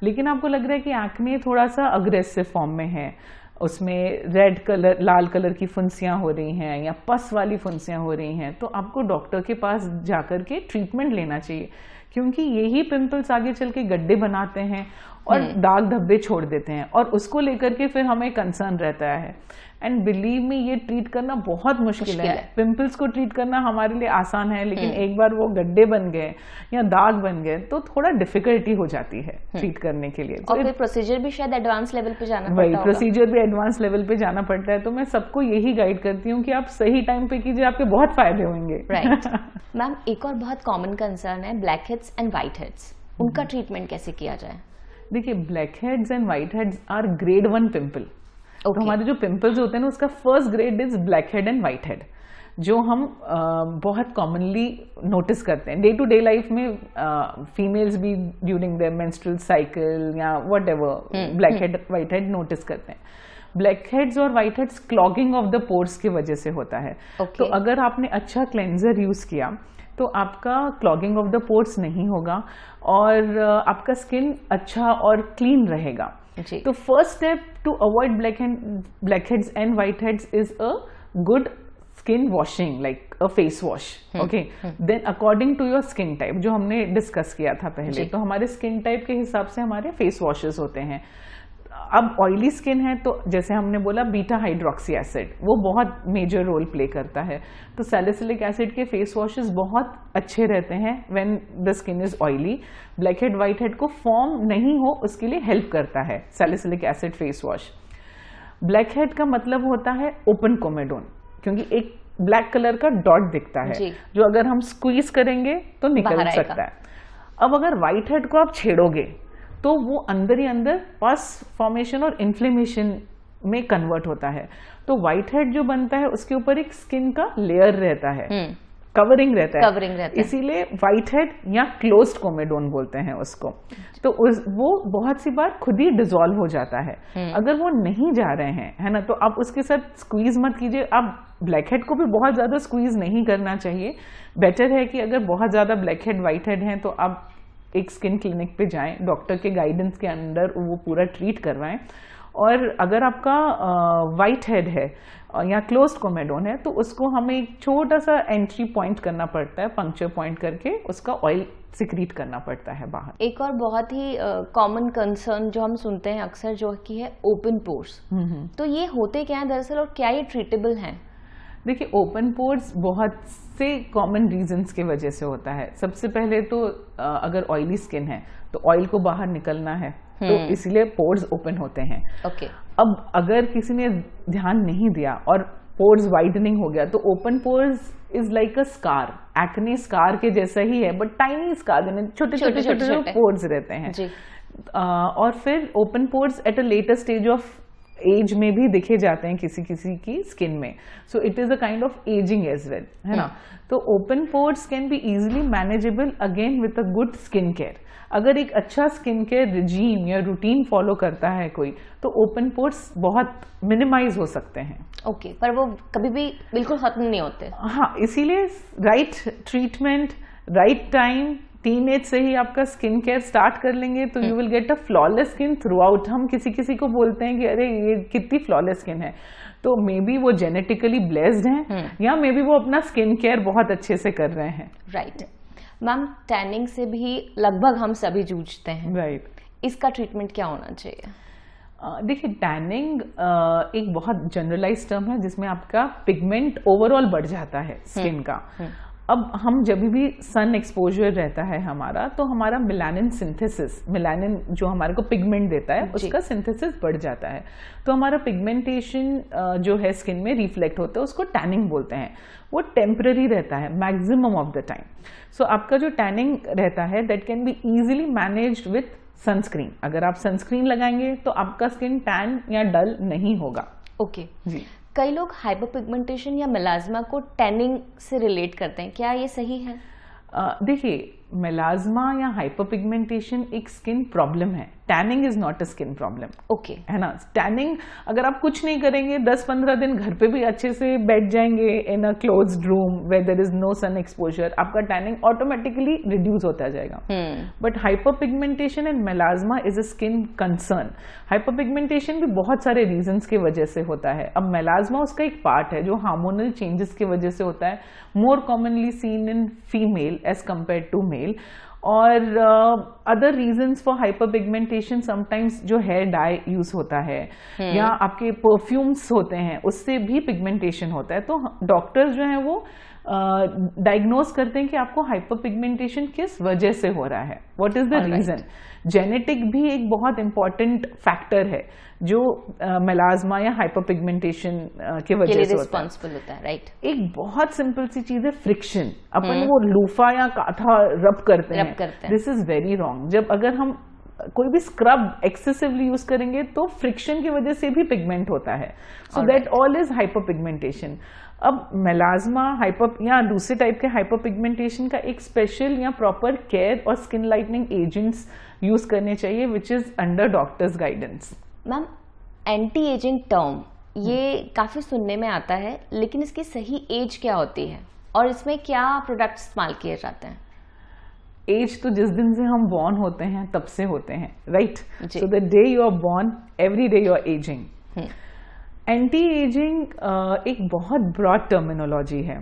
लेकिन आपको लग रहा है कि एक्ने थोड़ा सा अग्रेसिव फॉर्म में है, उसमें रेड कलर, लाल कलर की फुंसियां हो रही हैं या पस वाली फुंसियां हो रही हैं, तो आपको डॉक्टर के पास जाकर के ट्रीटमेंट लेना चाहिए, क्योंकि यही पिंपल्स आगे चल के गड्ढे बनाते हैं और दाग धब्बे छोड़ देते हैं, और उसको लेकर के फिर हमें कंसर्न रहता है। एंड बिलीव मी, ये ट्रीट करना बहुत मुश्किल है। पिंपल्स को ट्रीट करना हमारे लिए आसान है, लेकिन एक बार वो गड्ढे बन गए या दाग बन गए तो थोड़ा डिफिकल्टी हो जाती है ट्रीट करने के लिए। और फिर प्रोसीजर भी शायद एडवांस लेवल पे जाना पड़ता है। प्रोसीजर भी एडवांस लेवल पे जाना पड़ता है। तो मैं सबको यही गाइड करती हूँ कि आप सही टाइम पे कीजिए, आपके बहुत फायदे होंगे। राइट मैम, एक और बहुत कॉमन कंसर्न है blackheads and whiteheads. उनका ट्रीटमेंट कैसे किया जाए? देखिए, blackheads and whiteheads are grade 1 pimple. तो हमारे जो पिंपल्स होते हैं ना, उसका first grade is blackhead and whitehead, जो हम बहुत कॉमनली नोटिस करते हैं डे टू डे लाइफ में। फीमेल्स भी ड्यूरिंग देयर मेंस्ट्रुअल साइकिल या whatever blackhead whitehead notice करते हैं। ब्लैक हेड्स और white heads clogging of the pores की वजह से होता है। तो अगर आपने अच्छा क्लेंजर यूज किया तो आपका क्लॉगिंग ऑफ द पोर्स नहीं होगा और आपका स्किन अच्छा और क्लीन रहेगा। तो first step to avoid blackheads and whiteheads is a good skin washing, like a face wash. Okay, then according to your skin type, जो हमने डिस्कस किया था पहले, तो हमारे स्किन टाइप के हिसाब से हमारे फेस वॉशेस होते हैं। अब ऑयली स्किन है तो जैसे हमने बोला बीटा हाइड्रोक्सी एसिड, वो बहुत मेजर रोल प्ले करता है। तो सैलिसिलिक एसिड के फेस वॉशेस बहुत अच्छे रहते हैं when the skin is oily. Black head white head को फॉर्म नहीं हो उसके लिए हेल्प करता है salicylic acid face wash. Black head का मतलब होता है ओपन कोमेडोन, क्योंकि एक ब्लैक कलर का डॉट दिखता है जो अगर हम स्क्वीज करेंगे तो निकल सकता है। अब अगर व्हाइट हेड को आप छेड़ोगे तो वो अंदर ही अंदर पस फॉर्मेशन और इन्फ्लेमेशन में कन्वर्ट होता है। तो व्हाइट हेड जो बनता है उसके ऊपर एक स्किन का लेयर रहता है, कवरिंग रहता है, इसीलिए व्हाइट हेड या क्लोज्ड कोमेडोन बोलते हैं उसको। तो वो बहुत सी बार खुद ही डिसॉल्व हो जाता है। अगर वो नहीं जा रहे हैं, है ना, तो आप उसके साथ स्क्वीज मत कीजिए। आप ब्लैक हेड को भी बहुत ज्यादा स्क्वीज नहीं करना चाहिए। बेटर है कि अगर बहुत ज्यादा ब्लैक हेड व्हाइट हेड हैं तो आप एक स्किन क्लिनिक पे जाएं, डॉक्टर के गाइडेंस के अंदर वो पूरा ट्रीट करवाएं। और अगर आपका व्हाइट हेड है या क्लोज्ड कोमेडोन है तो उसको हमें एक छोटा सा एंट्री पॉइंट करना पड़ता है, पंक्चर पॉइंट करके उसका ऑयल सिक्रीट करना पड़ता है बाहर। एक और बहुत ही कॉमन कंसर्न जो हम सुनते हैं अक्सर, जो कि है ओपन पोर्स। तो ये होते क्या है दरअसल और क्या ये ट्रीटेबल हैं? देखिए ओपन पोर्स बहुत से कॉमन रीजंस की वजह से होता है। सबसे पहले तो अगर ऑयली स्किन है तो ऑयल को बाहर निकलना है, तो इसलिए पोर्स ओपन होते हैं। ओके। अब अगर किसी ने ध्यान नहीं दिया और पोर्स वाइडनिंग हो गया, तो open pores is like a scar, acne scar के जैसा ही है, बट टाइनी स्कार, छोटे छोटे छोटे छोटे पोर्स रहते हैं जी। और फिर open pores at a later stage of age में भी दिखे जाते हैं किसी किसी की स्किन में। So it is a kind of ageing as well, है ना। तो open pores can be easily manageable again with a good skin care. अगर एक अच्छा स्किन केयर रिजीम या रूटीन फॉलो करता है कोई, तो ओपन पोर्स बहुत मिनिमाइज हो सकते हैं। ओके, पर वो कभी भी बिल्कुल खत्म नहीं होते। हाँ, इसीलिए right treatment, right time, teenage से ही आपका स्किन केयर स्टार्ट कर लेंगे तो you will get a flawless skin through out. हम किसी किसी को बोलते हैं कि अरे ये कितनी फ्लॉलेस स्किन है, तो मे बी वो जेनेटिकली ब्लेस्ड हैं या मे बी वो अपना स्किन केयर बहुत अच्छे से कर रहे हैं। राइट। मैम, टैनिंग से भी लगभग हम सभी जूझते हैं। राइट। इसका ट्रीटमेंट क्या होना चाहिए? देखिए टैनिंग एक बहुत जनरलाइज टर्म है जिसमें आपका पिगमेंट ओवरऑल बढ़ जाता है स्किन का। अब हम जब भी सन एक्सपोजर रहता है हमारा, तो हमारा मेलानिन सिंथेसिस, मेलानिन जो हमारे को पिगमेंट देता है, उसका सिंथेसिस बढ़ जाता है, तो हमारा पिगमेंटेशन जो है स्किन में रिफ्लेक्ट होता है, उसको टैनिंग बोलते हैं। वो टेम्पररी रहता है मैक्सिमम ऑफ द टाइम। सो आपका जो टैनिंग रहता है that can be easily managed with sunscreen. अगर आप सनस्क्रीन लगाएंगे तो आपका स्किन टैन या डल नहीं होगा। ओके जी। कई लोग हाइपरपिगमेंटेशन या मेलाज्मा को टैनिंग से रिलेट करते हैं, क्या ये सही है? देखिए मेलाज्मा या हाइपरपिगमेंटेशन एक स्किन प्रॉब्लम है, tanning is not a skin problem. Okay, है ना। टैनिंग अगर आप कुछ नहीं करेंगे, 10-15 दिन घर पे भी अच्छे से बैठ जाएंगे in a closed room where there is no sun exposure, आपका टैनिंग ऑटोमेटिकली रिड्यूस होता जाएगा। But hyperpigmentation and melasma is a skin concern. Hyperpigmentation भी बहुत सारे रीजंस की वजह से होता है। अब मेलाज्मा उसका एक पार्ट है जो हार्मोनल चेंजेस की वजह से होता है, more commonly seen in female as compare to male. और other reasons for hyperpigmentation sometimes जो हेयर डाई यूज होता है या आपके परफ्यूम्स होते हैं, उससे भी पिगमेंटेशन होता है। तो डॉक्टर्स जो हैं वो डायग्नोज करते हैं कि आपको हाइपरपिगमेंटेशन किस वजह से हो रहा है, what is the reason. Genetic भी एक बहुत इंपॉर्टेंट फैक्टर है जो मेलाज्मा या हाइपरपिगमेंटेशन के वजह से रिस्पॉन्सिबल होता है। राइट। एक बहुत सिंपल सी चीज है फ्रिक्शन। अपन वो लूफा या काठा रब करते हैं, दिस इज वेरी रॉन्ग। जब अगर हम कोई भी स्क्रब एक्सेसिवली यूज करेंगे तो फ्रिक्शन की वजह से भी पिगमेंट होता है। So that all is hyperpigmentation. अब मेलाज्मा हाइपर या दूसरे टाइप के हाइपरपिगमेंटेशन का एक स्पेशल या प्रॉपर केयर और स्किन लाइटनिंग एजेंट्स यूज करने चाहिए which is under doctors guidance. Ma'am, anti ageing term ये काफी सुनने में आता है, लेकिन इसकी सही एज क्या होती है और इसमें क्या प्रोडक्ट इस्तेमाल किए जाते हैं? एज तो जिस दिन से हम बॉर्न होते हैं तब से होते हैं, right. So the day you are born, every day you are ageing. Anti ageing एक बहुत ब्रॉड टर्मिनोलॉजी है।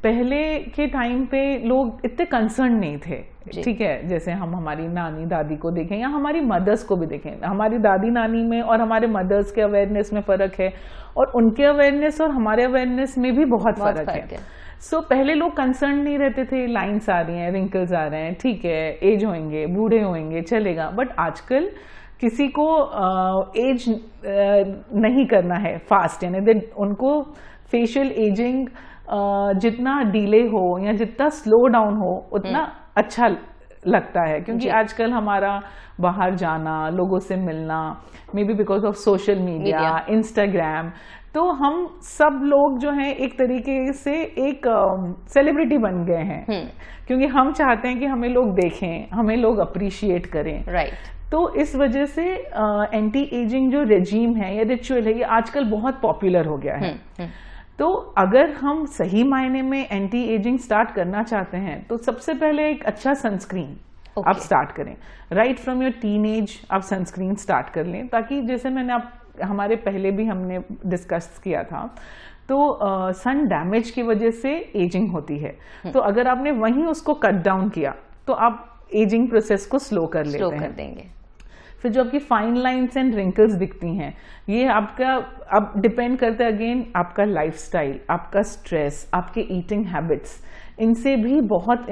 पहले के टाइम पे लोग इतने कंसर्न नहीं थे, ठीक है। जैसे हम हमारी नानी दादी को देखें या हमारी मदर्स को भी देखें, हमारी दादी नानी में और हमारे मदर्स के अवेयरनेस में फर्क है, और उनके अवेयरनेस और हमारे अवेयरनेस में भी बहुत फर्क है। सो पहले लोग कंसर्न नहीं रहते थे, लाइन्स आ रही हैं, रिंकल्स आ रहे हैं, ठीक है, एज होंगे, बूढ़े होंगे, चलेगा। बट आजकल किसी को एज नहीं करना है फास्ट, यानी उनको फेशियल एजिंग जितना डिले हो या जितना स्लो डाउन हो उतना अच्छा लगता है, क्योंकि आजकल हमारा बाहर जाना, लोगों से मिलना, may be because of social media, Instagram, तो हम सब लोग जो हैं एक तरीके से एक सेलिब्रिटी बन गए हैं, क्योंकि हम चाहते हैं कि हमें लोग देखें, हमें लोग अप्रिशिएट करें। राइट। तो इस वजह से एंटी एजिंग जो रेजीम है या रिचुअल है, ये आजकल बहुत पॉपुलर हो गया है। तो अगर हम सही मायने में एंटी एजिंग स्टार्ट करना चाहते हैं तो सबसे पहले एक अच्छा सनस्क्रीन आप स्टार्ट करें। राइट फ्रॉम योर टीनेज आप सनस्क्रीन स्टार्ट कर लें, ताकि जैसे मैंने हमारे पहले भी हमने डिस्कस किया था, तो सन डैमेज की वजह से एजिंग होती है। तो अगर आपने वहीं उसको कट डाउन किया तो आप एजिंग प्रोसेस को स्लो कर लेते हैं। देंगे। फिर जो आपकी फाइन लाइंस एंड रिंकल्स दिखती हैं, ये आपका अब डिपेंड करता है अगेन आपका लाइफस्टाइल, आपका स्ट्रेस, आपके ईटिंग हैबिट्स, इनसे भी बहुत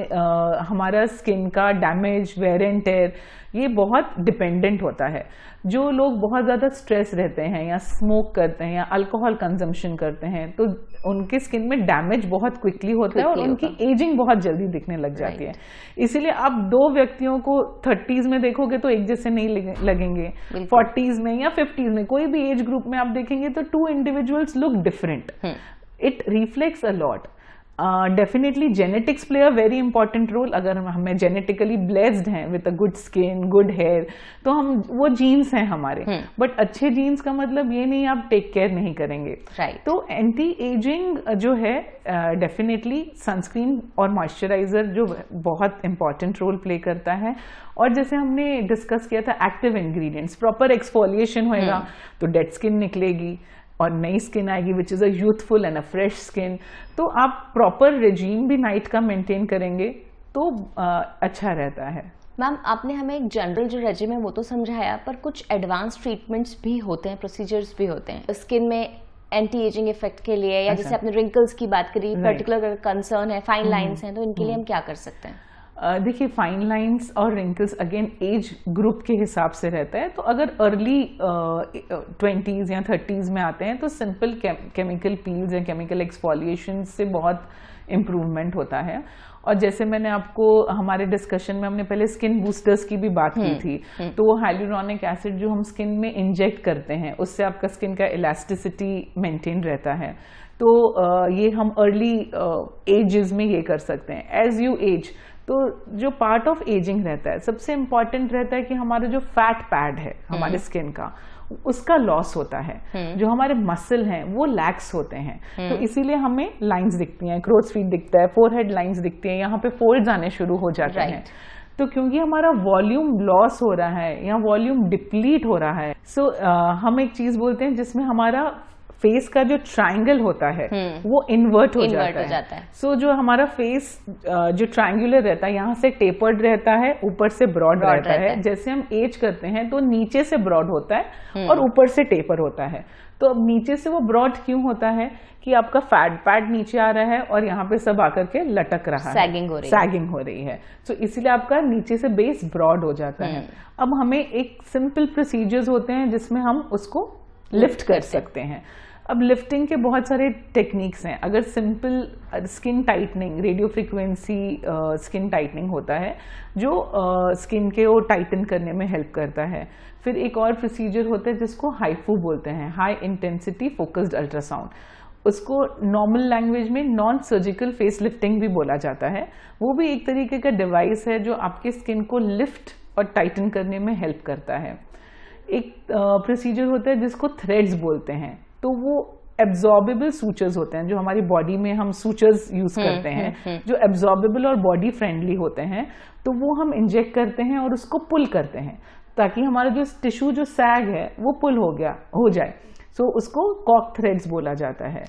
हमारा स्किन का डैमेज, वेयर एंड टेयर ये बहुत डिपेंडेंट होता है। जो लोग बहुत ज़्यादा स्ट्रेस रहते हैं या स्मोक करते हैं या अल्कोहल कंजम्पशन करते हैं, तो उनके स्किन में डैमेज बहुत क्विकली होता है और उनकी एजिंग बहुत जल्दी दिखने लग जाती है। इसीलिए आप दो व्यक्तियों को 30s में देखोगे तो एक जैसे नहीं लगेंगे, 40s में या 50s में, कोई भी एज ग्रुप में आप देखेंगे तो two individuals look different. It reflects a lot. Definitely genetics play a very important role. अगर हमें जेनेटिकली ब्लेस्ड हैं with a good skin, good hair, तो हम वो जीन्स हैं हमारे। बट अच्छे जीन्स का मतलब ये नहीं आप टेक केयर नहीं करेंगे। तो एंटी एजिंग जो है डेफिनेटली सनस्क्रीन और मॉइस्चराइजर जो बहुत इंपॉर्टेंट रोल प्ले करता है। और जैसे हमने डिस्कस किया था एक्टिव इंग्रेडिएंट्स, प्रॉपर एक्सफोलिएशन होएगा तो डेड स्किन निकलेगी और नई स्किन आएगी which is a youthful and a fresh skin. तो आप प्रॉपर रेजीम भी नाइट का मेंटेन करेंगे तो अच्छा रहता है। मैम आपने हमें एक जनरल जो रेजिम है वो तो समझाया, पर कुछ एडवांस ट्रीटमेंट्स भी होते हैं, प्रोसीजर्स भी होते हैं स्किन में एंटी एजिंग इफेक्ट के लिए, या जैसे आपने रिंकल्स की बात करी, पर्टिकुलर कंसर्न है, फाइन लाइंस हैं, तो इनके लिए हम क्या कर सकते हैं? देखिए फाइन लाइंस और रिंकल्स अगेन एज ग्रुप के हिसाब से रहता है। तो अगर अर्ली 20s या 30s में आते हैं तो सिंपल केमिकल पील्स या केमिकल एक्सफोलिएशन से बहुत इम्प्रूवमेंट होता है। और जैसे मैंने आपको हमारे डिस्कशन में हमने पहले स्किन बूस्टर्स की भी बात की थी, तो वो हाइलुरोनिक एसिड जो हम स्किन में इंजेक्ट करते हैं उससे आपका स्किन का इलास्टिसिटी मेंटेन रहता है। तो ये हम अर्ली एजेस में ये कर सकते हैं। एज यू एज, तो जो पार्ट ऑफ एजिंग रहता है सबसे इम्पॉर्टेंट रहता है कि हमारा जो फैट पैड है हमारे स्किन का उसका लॉस होता है। जो हमारे मसल हैं वो लैक्स होते हैं, तो इसीलिए हमें लाइंस दिखती हैं, क्रोथ फीट दिखता है, फोरहेड लाइंस दिखती हैं, यहाँ पे फोल्ड्स आने शुरू हो जाते हैं। तो क्योंकि हमारा वॉल्यूम लॉस हो रहा है या वॉल्यूम डिप्लीट हो रहा है, सो हम एक चीज बोलते हैं जिसमें हमारा फेस का जो ट्रायंगल होता है वो इन्वर्ट हो जाता है। सो जो हमारा फेस जो ट्रायंगुलर रहता है यहाँ से टेपर्ड रहता है, ऊपर से ब्रॉड रहता है। जैसे हम एज करते हैं तो नीचे से ब्रॉड होता है और ऊपर से टेपर होता है। तो अब नीचे से वो ब्रॉड क्यों होता है कि आपका फैट पैड नीचे आ रहा है और यहाँ पे सब आकर के लटक रहा है, सैगिंग हो रही है। तो इसीलिए आपका नीचे से बेस ब्रॉड हो जाता है। अब हमें एक सिंपल प्रोसीजर्स होते हैं जिसमें हम उसको लिफ्ट कर सकते हैं। अब लिफ्टिंग के बहुत सारे टेक्निक्स हैं। अगर simple skin tightening, radio frequency skin tightening होता है जो स्किन के वो टाइटन करने में हेल्प करता है। फिर एक और प्रोसीजर होता है जिसको हाइफू बोलते हैं, हाई इंटेंसिटी फोकस्ड अल्ट्रासाउंड। उसको नॉर्मल लैंग्वेज में नॉन सर्जिकल फेस लिफ्टिंग भी बोला जाता है। वो भी एक तरीके का डिवाइस है जो आपके स्किन को लिफ्ट और टाइटन करने में हेल्प करता है। एक प्रोसीजर होता है जिसको थ्रेड्स बोलते हैं, तो वो एब्जॉर्बेबल सूचर्स होते हैं जो हमारी बॉडी में हम सूचर्स यूज करते हैं जो एब्जॉर्बेबल और बॉडी फ्रेंडली होते हैं। तो वो हम इंजेक्ट करते हैं और उसको पुल करते हैं ताकि हमारा जो टिश्यू जो सैग है वो पुल हो जाए। सो उसको कॉक थ्रेड्स बोला जाता है।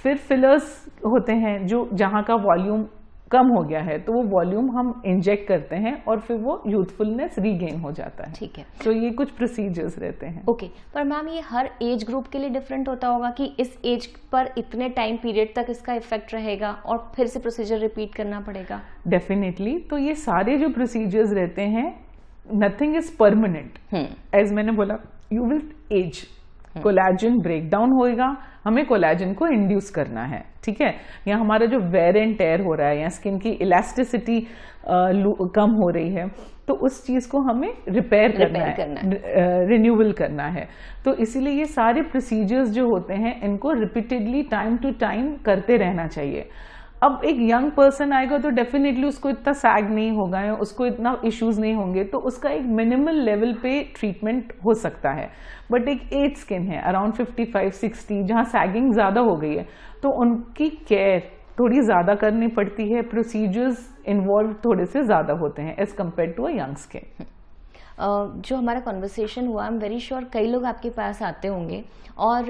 फिर फिलर्स होते हैं जो जहाँ का वॉल्यूम कम हो गया है तो वो वॉल्यूम हम इंजेक्ट करते हैं और फिर वो यूथफुलनेस रीगेन हो जाता है। ठीक है, तो ये कुछ प्रोसीजर्स रहते हैं। पर मैम ये हर एज ग्रुप के लिए डिफरेंट होता होगा कि इस एज पर इतने टाइम पीरियड तक इसका इफेक्ट रहेगा और फिर से प्रोसीजर रिपीट करना पड़ेगा? डेफिनेटली। तो ये सारे जो प्रोसीजर्स रहते हैं नथिंग इज परमानेंट। एज मैंने बोला you will age, collagen break down होएगा, हमें कोलैजन को इंड्यूस करना है। ठीक है, या हमारा जो वेयर एंड टेयर हो रहा है या स्किन की इलास्टिसिटी कम हो रही है तो उस चीज को हमें रिपेयर करना है, रिन्यूअल करना है। तो इसीलिए ये सारे प्रोसीजर्स जो होते हैं इनको रिपीटेडली टाइम टू टाइम करते रहना चाहिए। अब एक यंग पर्सन आएगा तो डेफिनेटली उसको इतना सैग नहीं होगा या उसको इतना इश्यूज नहीं होंगे, तो उसका एक मिनिमल लेवल पे ट्रीटमेंट हो सकता है। बट एक एज स्किन है अराउंड 55-60 जहाँ सैगिंग ज़्यादा हो गई है तो उनकी केयर थोड़ी ज़्यादा करनी पड़ती है, प्रोसीजर्स इन्वॉल्व थोड़े से ज़्यादा होते हैं as compare to a young skin. जो हमारा कॉन्वर्सेशन हुआ, आई एम वेरी श्योर कई लोग आपके पास आते होंगे और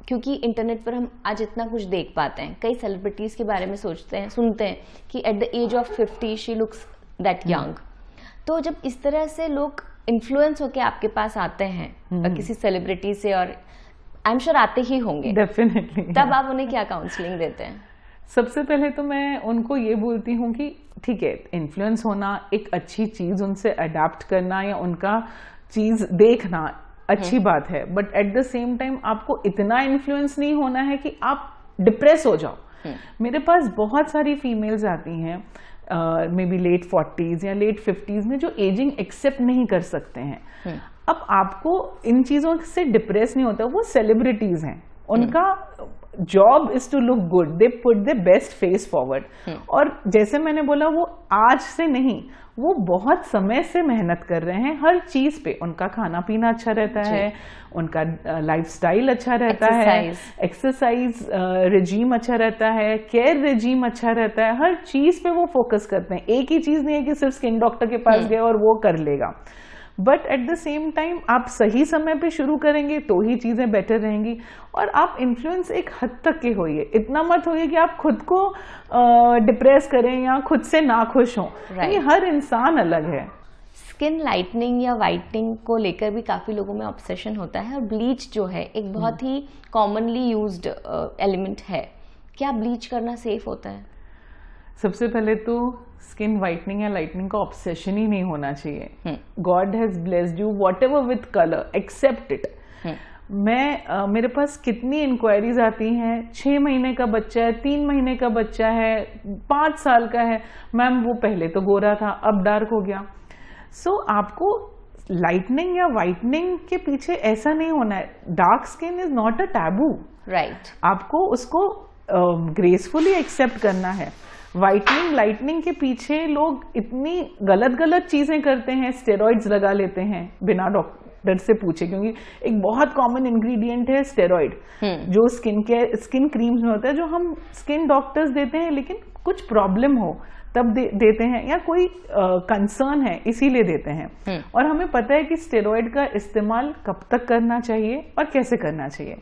क्योंकि इंटरनेट पर हम आज इतना कुछ देख पाते हैं, कई सेलिब्रिटीज़ के बारे में सुनते हैं कि at the age of 50 she looks that young. तो जब इस तरह से लोग इन्फ्लुएंस होके आपके पास आते हैं किसी सेलिब्रिटी से, और आई एम श्योर आते ही होंगे, डेफिनेटली, तब आप उन्हें क्या काउंसलिंग देते हैं? सबसे पहले तो मैं उनको ये बोलती हूँ कि ठीक है, इन्फ्लुएंस होना एक अच्छी चीज, उनसे अडेप्ट करना या उनका चीज देखना अच्छी बात है, but at the same time आपको इतना इन्फ्लुएंस नहीं होना है कि आप डिप्रेस हो जाओ। मेरे पास बहुत सारी फीमेल्स आती हैं मे बी लेट 40s या लेट 50s में, जो एजिंग एक्सेप्ट नहीं कर सकते हैं। अब आपको इन चीजों से डिप्रेस नहीं होता, वो सेलिब्रिटीज हैं, उनका job is to look good, they put the best face forward, और जैसे मैंने बोला वो आज से नहीं, वो बहुत समय से मेहनत कर रहे हैं हर चीज पे। उनका खाना पीना अच्छा रहता है, उनका लाइफस्टाइल अच्छा रहता है, एक्सरसाइज रेजीम अच्छा रहता है, केयर रेजीम अच्छा रहता है, हर चीज पे वो फोकस करते हैं। एक ही चीज नहीं है कि सिर्फ स्किन डॉक्टर के पास गए और वो कर लेगा, but at the same time आप सही समय पे शुरू करेंगे तो ही चीजें बेटर रहेंगी। और आप इन्फ्लुएंस एक हद तक के होइए, इतना मत होइए कि आप खुद को डिप्रेस करें या खुद से नाखुश हों, क्योंकि हर इंसान अलग है। स्किन लाइटनिंग या वाइटनिंग को लेकर भी काफी लोगों में ऑब्सेशन होता है, और ब्लीच जो है एक बहुत ही कॉमनली यूज्ड एलिमेंट है। क्या ब्लीच करना सेफ होता है? सबसे पहले तो स्किन वाइटनिंग या लाइटनिंग का ऑब्सेशन ही नहीं होना चाहिए। God has blessed you whatever with colour, except it. मेरे पास कितनी इंक्वायरीज आती हैं, 6 महीने का बच्चा है, 3 महीने का बच्चा है, 5 साल का है, मैम वो पहले तो गोरा था अब डार्क हो गया। सो आपको लाइटनिंग या वाइटनिंग के पीछे ऐसा नहीं होना है। Dark skin is not a taboo, right. आपको उसको ग्रेसफुली एक्सेप्ट करना है। वाइटनिंग लाइटनिंग के पीछे लोग इतनी गलत गलत चीजें करते हैं, स्टेरॉइड्स लगा लेते हैं बिना डॉक्टर से पूछे, क्योंकि एक बहुत कॉमन इंग्रेडिएंट है स्टेरॉइड, जो स्किन क्रीम्स में होता है, जो हम स्किन डॉक्टर्स देते हैं लेकिन कुछ प्रॉब्लम हो तब देते हैं, या कोई कंसर्न है इसीलिए देते हैं। और हमें पता है कि स्टेरॉइड का इस्तेमाल कब तक करना चाहिए और कैसे करना चाहिए।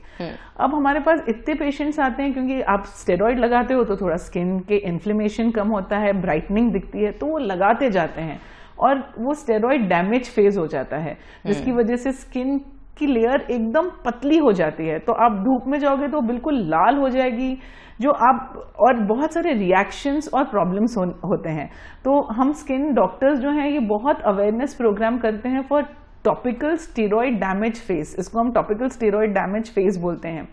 अब हमारे पास इतने पेशेंट्स आते हैं, क्योंकि आप स्टेरॉइड लगाते हो तो थोड़ा स्किन के इन्फ्लेमेशन कम होता है, ब्राइटनिंग दिखती है, तो वो लगाते जाते हैं और वो स्टेरॉइड डैमेज फेज हो जाता है, जिसकी वजह से स्किन की लेयर एकदम पतली हो जाती है। तो आप धूप में जाओगे तो बिल्कुल लाल हो जाएगी, जो आप, और बहुत सारे रिएक्शंस और प्रॉब्लम्स होते हैं। तो हम स्किन डॉक्टर्स जो हैं ये बहुत अवेयरनेस प्रोग्राम करते हैं for topical steroid damage face, इसको हम टॉपिकल स्टेरॉइड डैमेज फेस बोलते हैं।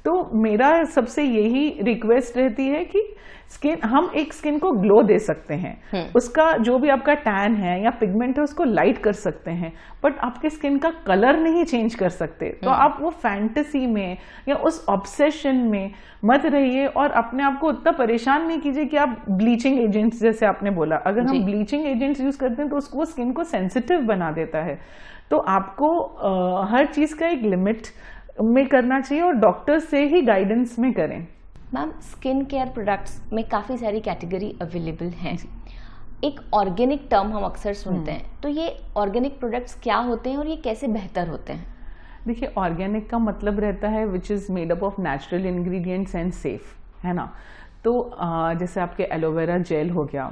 तो मेरा सबसे यही रिक्वेस्ट रहती है कि हम एक स्किन को ग्लो दे सकते हैं, उसका जो भी आपका टैन है या पिगमेंट है उसको लाइट कर सकते हैं, बट आपके स्किन का कलर नहीं चेंज कर सकते। तो आप वो फैंटेसी में या उस ऑब्सेशन में मत रहिए और अपने आप को उतना परेशान नहीं कीजिए कि आप ब्लीचिंग एजेंट्स, जैसे आपने बोला, अगर हम ब्लीचिंग एजेंट्स यूज करते हैं तो उसको स्किन को सेंसिटिव बना देता है। तो आपको हर चीज का एक लिमिट में करना चाहिए और डॉक्टर से ही गाइडेंस में करें। मैम, स्किन केयर प्रोडक्ट्स में काफ़ी सारी कैटेगरी अवेलेबल हैं। एक ऑर्गेनिक टर्म हम अक्सर सुनते हैं, तो ये ऑर्गेनिक प्रोडक्ट्स क्या होते हैं और ये कैसे बेहतर होते हैं? देखिए, ऑर्गेनिक का मतलब रहता है which is made up of natural ingredients and safe, है ना। तो जैसे आपके एलोवेरा जेल हो गया,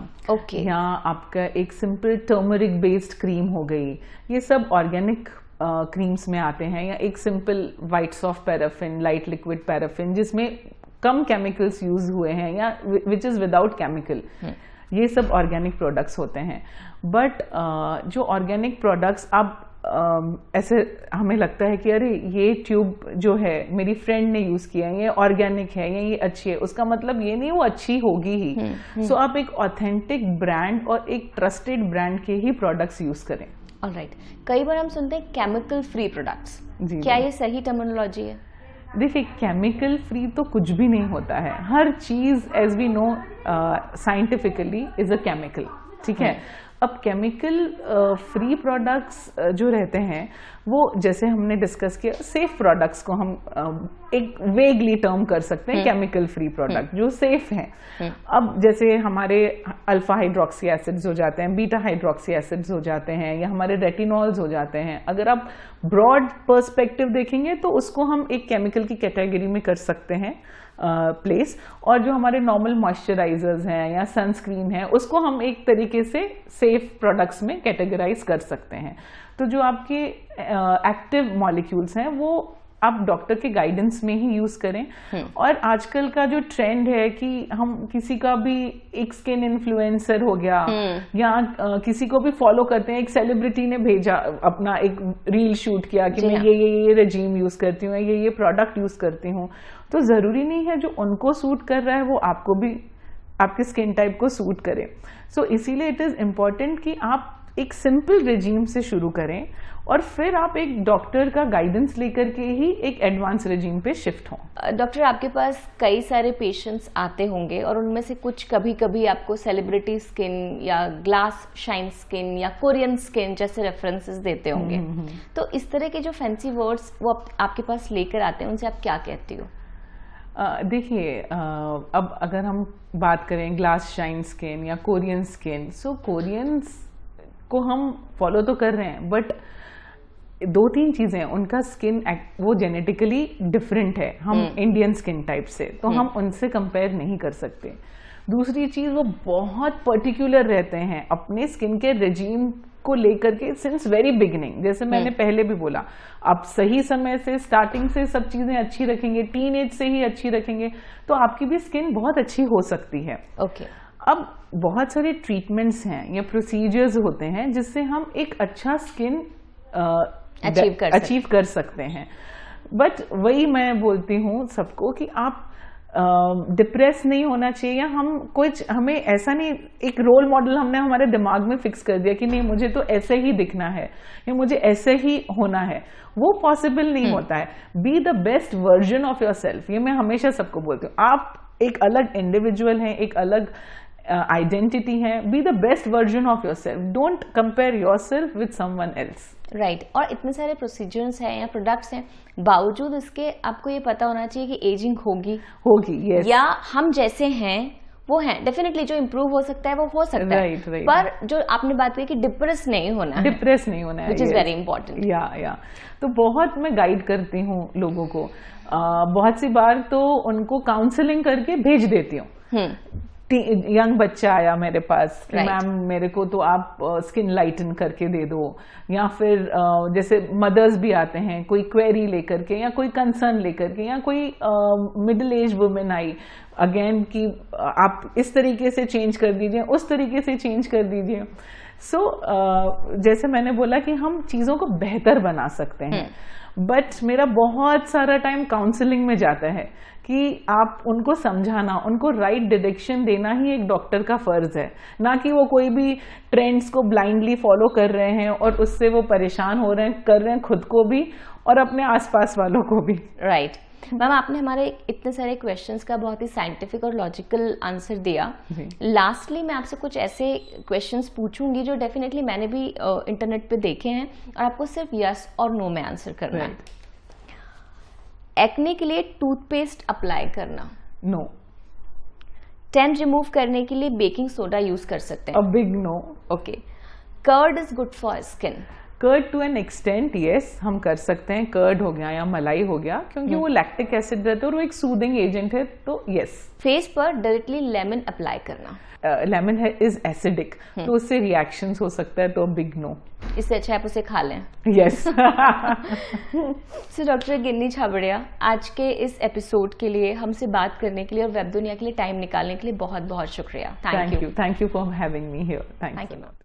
या आपका एक सिंपल टर्मरिक बेस्ड क्रीम हो गई, ये सब ऑर्गेनिक क्रीम्स में आते हैं। या एक simple white soft paraffin, light liquid paraffin, जिसमें कम केमिकल्स यूज हुए हैं, या विच इज विदाउट केमिकल, ये सब ऑर्गेनिक प्रोडक्ट्स होते हैं। बट जो ऑर्गेनिक प्रोडक्ट्स आप ऐसे हमें लगता है कि अरे ये ट्यूब जो है मेरी फ्रेंड ने यूज किया है, ये ऑर्गेनिक है या ये अच्छी है, उसका मतलब ये नहीं वो अच्छी होगी ही। सो आप एक ऑथेंटिक ब्रांड और एक ट्रस्टेड ब्रांड के ही प्रोडक्ट्स यूज करें। ऑलराइट। कई बार हम सुनते हैं केमिकल फ्री प्रोडक्ट्स, क्या ये सही टर्मिनोलॉजी है? देखिए, केमिकल फ्री तो कुछ भी नहीं होता है। हर चीज as we know scientifically is a chemical, ठीक है। अब केमिकल फ्री प्रोडक्ट्स जो रहते हैं वो, जैसे हमने डिस्कस किया, सेफ प्रोडक्ट्स को हम एक वेगली टर्म कर सकते हैं केमिकल फ्री प्रोडक्ट जो सेफ हैं। अब जैसे हमारे अल्फा हाइड्रोक्सी एसिड्स हो जाते हैं, बीटा हाइड्रोक्सी एसिड्स हो जाते हैं, या हमारे रेटिनॉल्स हो जाते हैं। अगर आप ब्रॉड पर्सपेक्टिव देखेंगे तो उसको हम एक केमिकल की कैटेगरी में कर सकते हैं। प्लेस, और जो हमारे नॉर्मल मॉइस्चराइजर्स हैं या सनस्क्रीन है उसको हम एक तरीके से सेफ प्रोडक्ट्स में कैटेगराइज कर सकते हैं। तो जो आपके एक्टिव मॉलिक्यूल्स हैं वो आप डॉक्टर के गाइडेंस में ही यूज करें। और आजकल का जो ट्रेंड है कि हम किसी का भी एक स्किन इन्फ्लुएंसर हो गया या किसी को भी फॉलो करते हैं, एक सेलिब्रिटी ने भेजा अपना एक रील शूट किया कि मैं ये रेजीम यूज करती हूँ, ये प्रोडक्ट यूज करती हूँ, तो जरूरी नहीं है जो उनको सूट कर रहा है वो आपको भी आपके स्किन टाइप को सूट करे। सो इसीलिए इट इज इम्पोर्टेंट कि आप एक सिंपल रेजीम से शुरू करें और फिर आप एक डॉक्टर का गाइडेंस लेकर के ही एक एडवांस रेजीम पे शिफ्ट हों। डॉक्टर, आपके पास कई सारे पेशेंट्स आते होंगे और उनमें से कुछ कभी कभी आपको सेलिब्रिटी स्किन या ग्लास शाइन स्किन या कोरियन स्किन जैसे रेफरेंसेस देते होंगे, तो इस तरह के जो फैंसी वर्ड्स वो आपके पास लेकर आते हैं, उनसे आप क्या कहती हो? देखिए, अब अगर हम बात करें ग्लास शाइन स्किन या कोरियन स्किन, सो कोरियंस को हम फॉलो तो कर रहे हैं, बट 2-3 चीजें, उनका स्किन वो जेनेटिकली डिफरेंट है हम इंडियन स्किन टाइप से, तो हम उनसे कंपेयर नहीं कर सकते। दूसरी चीज, वो बहुत पर्टिकुलर रहते हैं अपने स्किन के रेजीम को लेकर के सिंस वेरी बिगिनिंग। जैसे मैंने पहले भी बोला, आप सही समय से स्टार्टिंग से सब चीजें अच्छी रखेंगे, टीन एज से ही अच्छी रखेंगे, तो आपकी भी स्किन बहुत अच्छी हो सकती है। ओके। अब बहुत सारे ट्रीटमेंट्स हैं या प्रोसीजर्स होते हैं जिससे हम एक अच्छा स्किन अचीव कर सकते हैं। बट वही मैं बोलती हूँ सबको कि आप डिप्रेस नहीं होना चाहिए, या हमें ऐसा नहीं एक रोल मॉडल हमने हमारे दिमाग में फिक्स कर दिया कि नहीं मुझे तो ऐसे ही दिखना है या मुझे ऐसे ही होना है, वो पॉसिबल नहीं होता है। Be the best version of your self, ये मैं हमेशा सबको बोलती हूँ। आप एक अलग इंडिविजुअल हैं, एक अलग आइडेंटिटी है, be the best version of your self, don't compare your self with someone else. Right. और इतने सारे प्रोसीजर्स हैं या प्रोडक्ट्स हैं, बावजूद इसके आपको ये पता होना चाहिए कि एजिंग होगी, yes. या हम जैसे हैं वो हैं। डेफिनेटली जो इम्प्रूव हो सकता है वो हो सकता है, पर जो आपने बात की कि डिप्रेस नहीं होना है, विच इज वेरी इंपॉर्टेंट। या तो बहुत मैं गाइड करती हूँ लोगों को, बहुत सी बार तो उनको काउंसलिंग करके भेज देती हूँ। यंग बच्चा आया मेरे पास कि मैम मेरे को तो आप स्किन लाइटन करके दे दो, या फिर जैसे मदर्स भी आते हैं कोई क्वेरी लेकर के या कोई कंसर्न लेकर के, या कोई middle age women I again कि आप इस तरीके से चेंज कर दीजिए, उस तरीके से चेंज कर दीजिए। सो जैसे मैंने बोला कि हम चीज़ों को बेहतर बना सकते हैं, बट मेरा बहुत सारा टाइम काउंसलिंग में जाता है कि आप उनको समझाना, उनको राइट डायरेक्शन देना ही एक डॉक्टर का फर्ज है, ना कि वो कोई भी ट्रेंड्स को ब्लाइंडली फॉलो कर रहे हैं और उससे वो परेशान हो रहे हैं, कर रहे हैं खुद को भी और अपने आसपास वालों को भी। राइट। मैम, आपने हमारे इतने सारे क्वेश्चंस का बहुत ही साइंटिफिक और लॉजिकल आंसर दिया। लास्टली मैं आपसे कुछ ऐसे क्वेश्चंस पूछूंगी जो डेफिनेटली मैंने भी इंटरनेट पे देखे हैं, और आपको सिर्फ यस और नो में आंसर करना है। एक्ने के लिए टूथपेस्ट अप्लाई करना? नो। टैन रिमूव करने के लिए बेकिंग सोडा यूज कर सकते हैं? A big no. Okay. Curd is good for skin? Curd to an extent yes, हम कर सकते हैं। कर्ड हो गया या मलाई हो गया, क्योंकि वो लैक्टिक एसिड रहता है और वो एक सूदिंग एजेंट है, तो यस। फेस पर डायरेक्टली लेमन अप्लाई करना? लेमन है इज एसिडिक, तो उससे रिएक्शंस हो सकता है, तो बिग नो। इससे अच्छा आप उसे खा लें। यस। सो डॉक्टर गिन्नी छाबड़िया, आज के इस एपिसोड के लिए, हमसे बात करने के लिए और वेब दुनिया के लिए टाइम निकालने के लिए बहुत बहुत शुक्रिया। Thank you for having me here. Thank you ma'am.